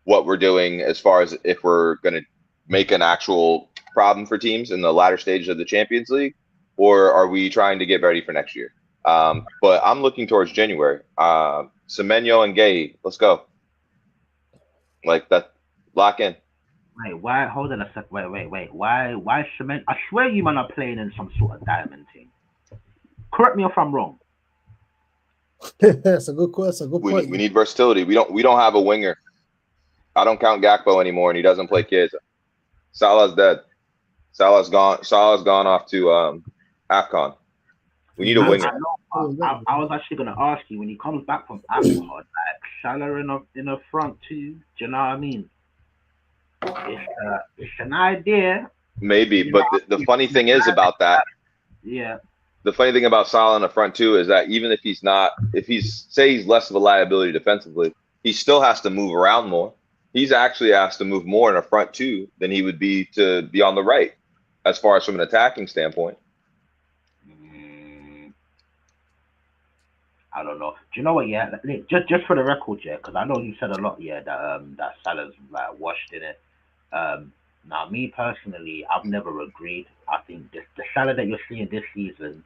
what we're doing as far as if we're going to make an actual problem for teams in the latter stages of the Champions League, or are we trying to get ready for next year? But I'm looking towards January. Semenyo and Gay, let's go. Like that, lock in. Wait, why? Hold on a sec. Wait. Why Cement? I swear you man are playing in some sort of diamond team. Correct me if I'm wrong. That's a good point. We need versatility. We don't have a winger. I don't count Gakpo anymore, and he doesn't play Chiesa. Salah's dead. Salah's gone off to AFCON. We need a winger. I was actually going to ask you when he comes back from AFCON, like Salah in the front too. Do you know what I mean? It's an idea. Maybe, but the funny thing is about that. Yeah. The funny thing about Salah in the front too is that even if he's less of a liability defensively, he still has to move around more. he's actually asked to move more in a front two than he would be to be on the right, as far as from an attacking standpoint. I don't know. Do you know what? Yeah, just for the record, yeah, because I know you said a lot, yeah, that Salah's like washed in it. Now, me personally, I've never agreed. I think the Salah that you're seeing this season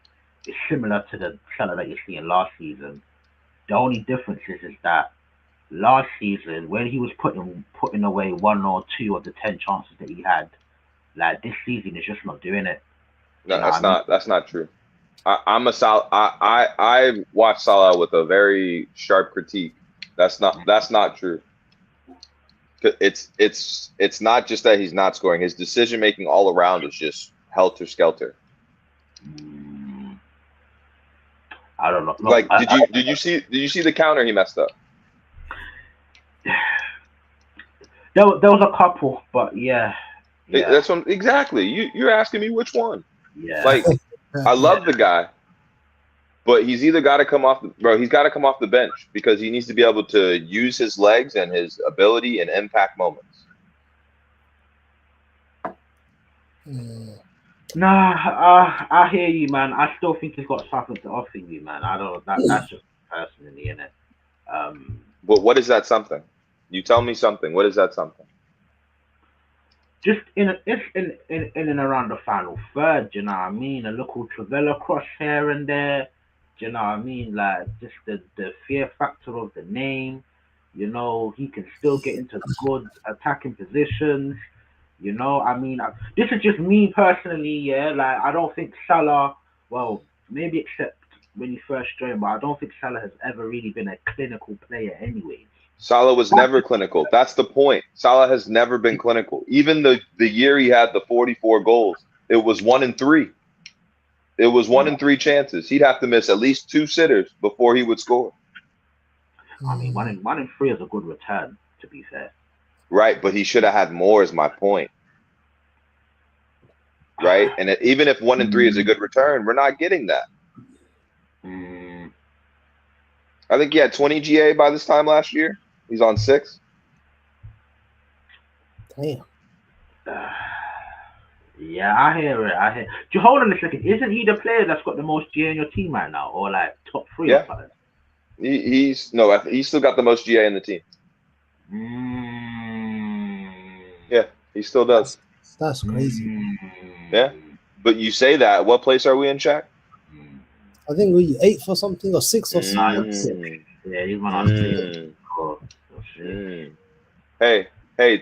is similar to the Salah that you're seeing last season. The only difference is that last season, when he was putting away 1 or 2 of the 10 chances that he had, like this season, he's just not doing it. No, that's not true. I watch Salah with a very sharp critique. That's not true. It's not just that he's not scoring. His decision making all around is just helter skelter. I don't know. Look, like, did you see the counter he messed up? There was a couple, but yeah. That's one exactly. You're asking me which one? Yeah. Like, I love the guy, but he's either got to come off he's got to come off the bench because he needs to be able to use his legs and his ability in impact moments. Nah, I hear you, man. I still think he's got something to offer you, man. I don't. That's just personally, innit? But what is that something? You tell me something. What is that something? Just in and around the final third, do you know what I mean? A little Travella cross here and there, do you know what I mean? Like just the fear factor of the name, you know, he can still get into good attacking positions, you know. I mean, this is just me personally, yeah. Like I don't think Salah, well, maybe except when he first joined, but I don't think Salah has ever really been a clinical player, anyways. Salah was never clinical. That's the point. Salah has never been clinical. Even the year he had the 44 goals, it was 1 in 3. It was 1 in 3 chances. He'd have to miss at least 2 sitters before he would score. I mean, 1 in 3 is a good return, to be fair. Right, but he should have had more, is my point. Right, and even if 1 in 3 is a good return, we're not getting that. I think he had 20 GA by this time last year. He's on 6. Damn. Yeah, I hear it. Hold on a second. Isn't he the player that's got the most GA in your team right now, or like top 3 or something? He's still got the most GA in the team. Yeah, he still does. That's crazy. Yeah, but you say that. What place are we in, Shaq? I think we 8th or something, or 6th or something. Yeah, he's one on 6. Hey,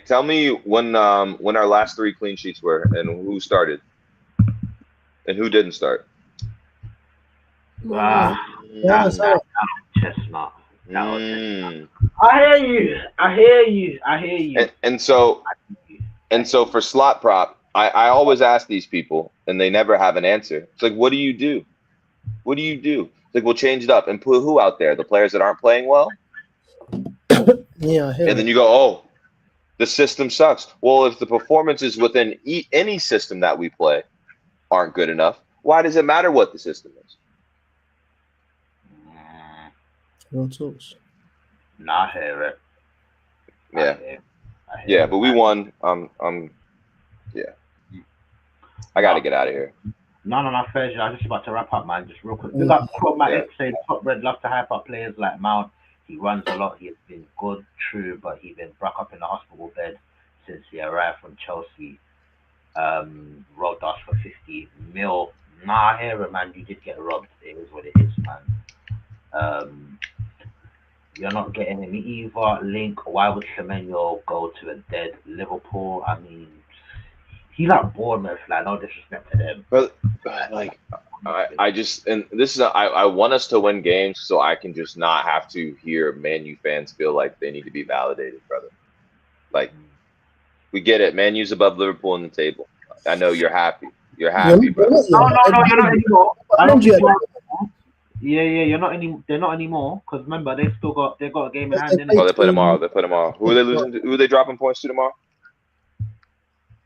tell me when our last 3 clean sheets were and who started and who didn't start. Chestnut. I hear you. And so for slot prop, I always ask these people and they never have an answer. It's like, what do you do? What do you do? It's like, we'll change it up and put who out there? The players that aren't playing well? Yeah. And then you go, oh, the system sucks. Well, if the performances within any system that we play aren't good enough, why does it matter what the system is? No tools. Nah, I hear it. Yeah, but we won. Yeah. I got to get out of here. No, fair. I was just about to wrap up, man. Just real quick. We got Matt saying Top Red loves to hype up players like Mount. He runs a lot. He has been good, true, but he's been back up in the hospital bed since he arrived from Chelsea. Robbed us for 50 mil. Nah, I hear it, man. You did get robbed. It is what it is, man. You're not getting him either. Link, why would Semenyo go to a dead Liverpool? I mean, he's like Bournemouth, like no disrespect to them. But like, I just, and this is I want us to win games so I can just not have to hear Man U fans feel like they need to be validated, brother. Like, we get it. Man U's above Liverpool in the table. I know you're happy. You're happy, brother. No, you're not anymore. I don't think Yeah, you're not any. They're not anymore because remember they got a game in hand. Oh, they play tomorrow. Who are they losing? Who are they dropping points to tomorrow?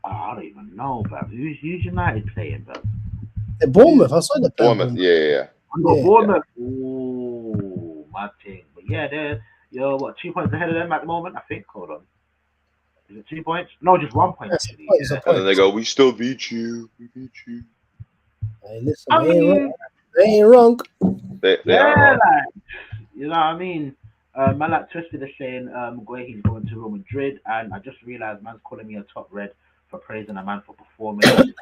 Oh, I don't even know, bro. Who's United playing, bro? Bournemouth. I saw the Bournemouth. Yeah. Bournemouth. Ooh, my thing. But yeah, you're 2 points ahead of them at the moment. I think. Hold on. Is it 2 points? No, just 1 point That's actually. a point. And then they go, "We still beat you. We beat you." Hey, listen, I mean, they ain't wrong. They yeah, are wrong. like, you know what I mean? Man, like Twisted is saying, he's going to Real Madrid, and I just realized man's calling me a top red for praising a man for performing.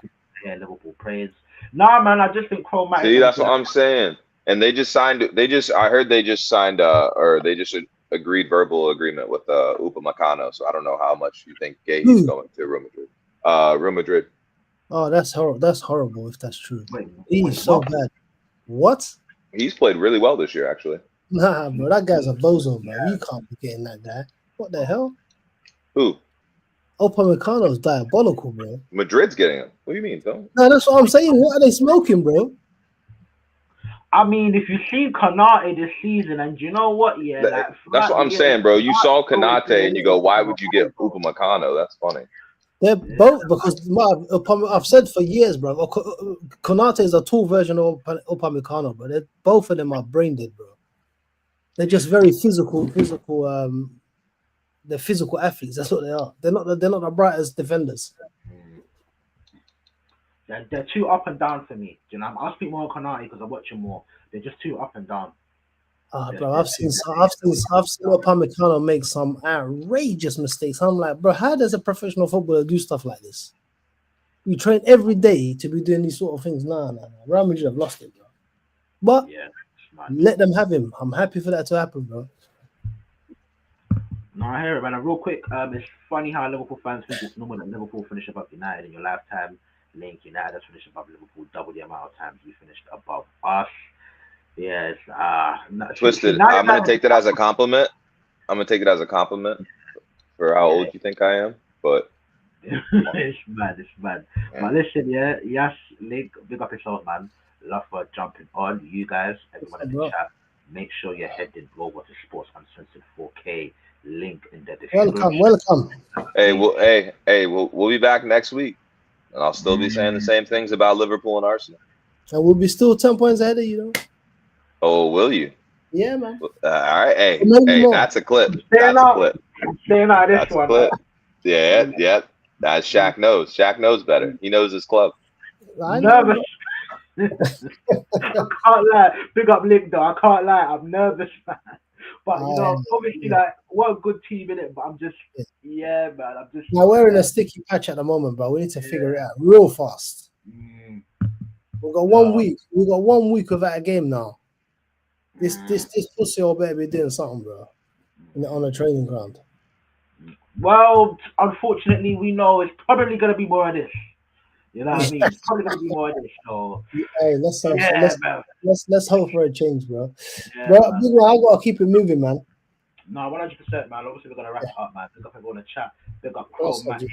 Yeah, Liverpool praise. Nah, man, I just think Cole might. See, that's what I'm saying. And they just signed. I heard they just signed. Or they just agreed verbal agreement with Upamecano. So I don't know how much you think Gay's going to Real Madrid. Real Madrid. Oh, that's horrible. That's horrible if that's true. Wait, He's so what? bad. What? He's played really well this year, actually. Nah, bro, that guy's a bozo, bro. You can't be getting that guy. What the hell? Who? Upamecano's diabolical, bro. Madrid's getting him. What do you mean, Phil? No, that's what I'm saying. What are they smoking, bro? I mean, if you see Konate this season, and you know what, yeah, that's what I'm saying, bro. You saw Konate and you go, why would you get Upamecano? That's funny. They're both because I've said for years, bro. Konate is a tall version of Upamecano, bro. Both of them are brain dead, bro. They're just very physical. They're physical athletes. That's what they are. They're not the brightest defenders. They're too up and down for me. You know, I'll speak more on Konate because I watch him more. They're just too up and down. Bro, I've seen Upamecano make some outrageous mistakes. I'm like, bro, how does a professional footballer do stuff like this? You train every day to be doing these sort of things. Nah. Real Madrid have lost it, bro. But let them have him. I'm happy for that to happen, bro. No, I hear it, man. And real quick, it's funny how Liverpool fans think it's normal that Liverpool finish above United in your lifetime. Link United has finished above Liverpool double the amount of times you finished above us. Yes, Twisted. I'm gonna take that as a compliment. I'm gonna take it as a compliment for how old you think I am. But it's mad. Yeah. But listen, yes, Link, big up yourself, man. Love for jumping on. You guys, everyone in the chat, make sure you're heading over to Sports Uncensored 4K. Link in the description. Welcome. Hey, we'll be back next week, and I'll still be saying the same things about Liverpool and Arsenal. And we'll be still 10 points ahead of you, though. Oh, will you? Yeah, man. All right. Hey, that's a clip. That's a clip. Staying out this one. Clip. Yeah. That's Shaq knows. Shaq knows better. He knows his club. Nervous. I can't lie. Big up Link, though. I can't lie. I'm nervous, man. But you know, obviously, like, what a good team in it. But I'm just, man. I'm just. Now we're in a sticky patch at the moment, bro. We need to figure it out real fast. We've got 1 week. We've got 1 week without a game now. This pussy all better be doing something, bro. On a training ground. Well, unfortunately, we know it's probably going to be more of this. You know what I mean? It's probably going to be more of this. So, hey, let's hope for a change, bro. Yeah, bro, I got to keep it moving, man. No, 100%, man. Obviously, we're going to wrap it up, man. Big up everyone in the chat. Big up Pro Match.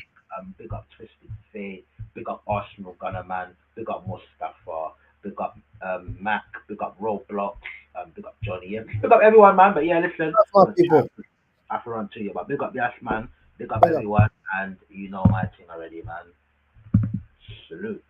Big up Twisted Faye. Big up Arsenal Gunner, man. Big up Mustafa. Big up Mac. Big up Roblox. Big up Johnny. Yeah. Big up everyone, man. But yeah, listen. I have to run to you, but big up Yash, man. Big up everyone. And you know my thing already, man. Salute.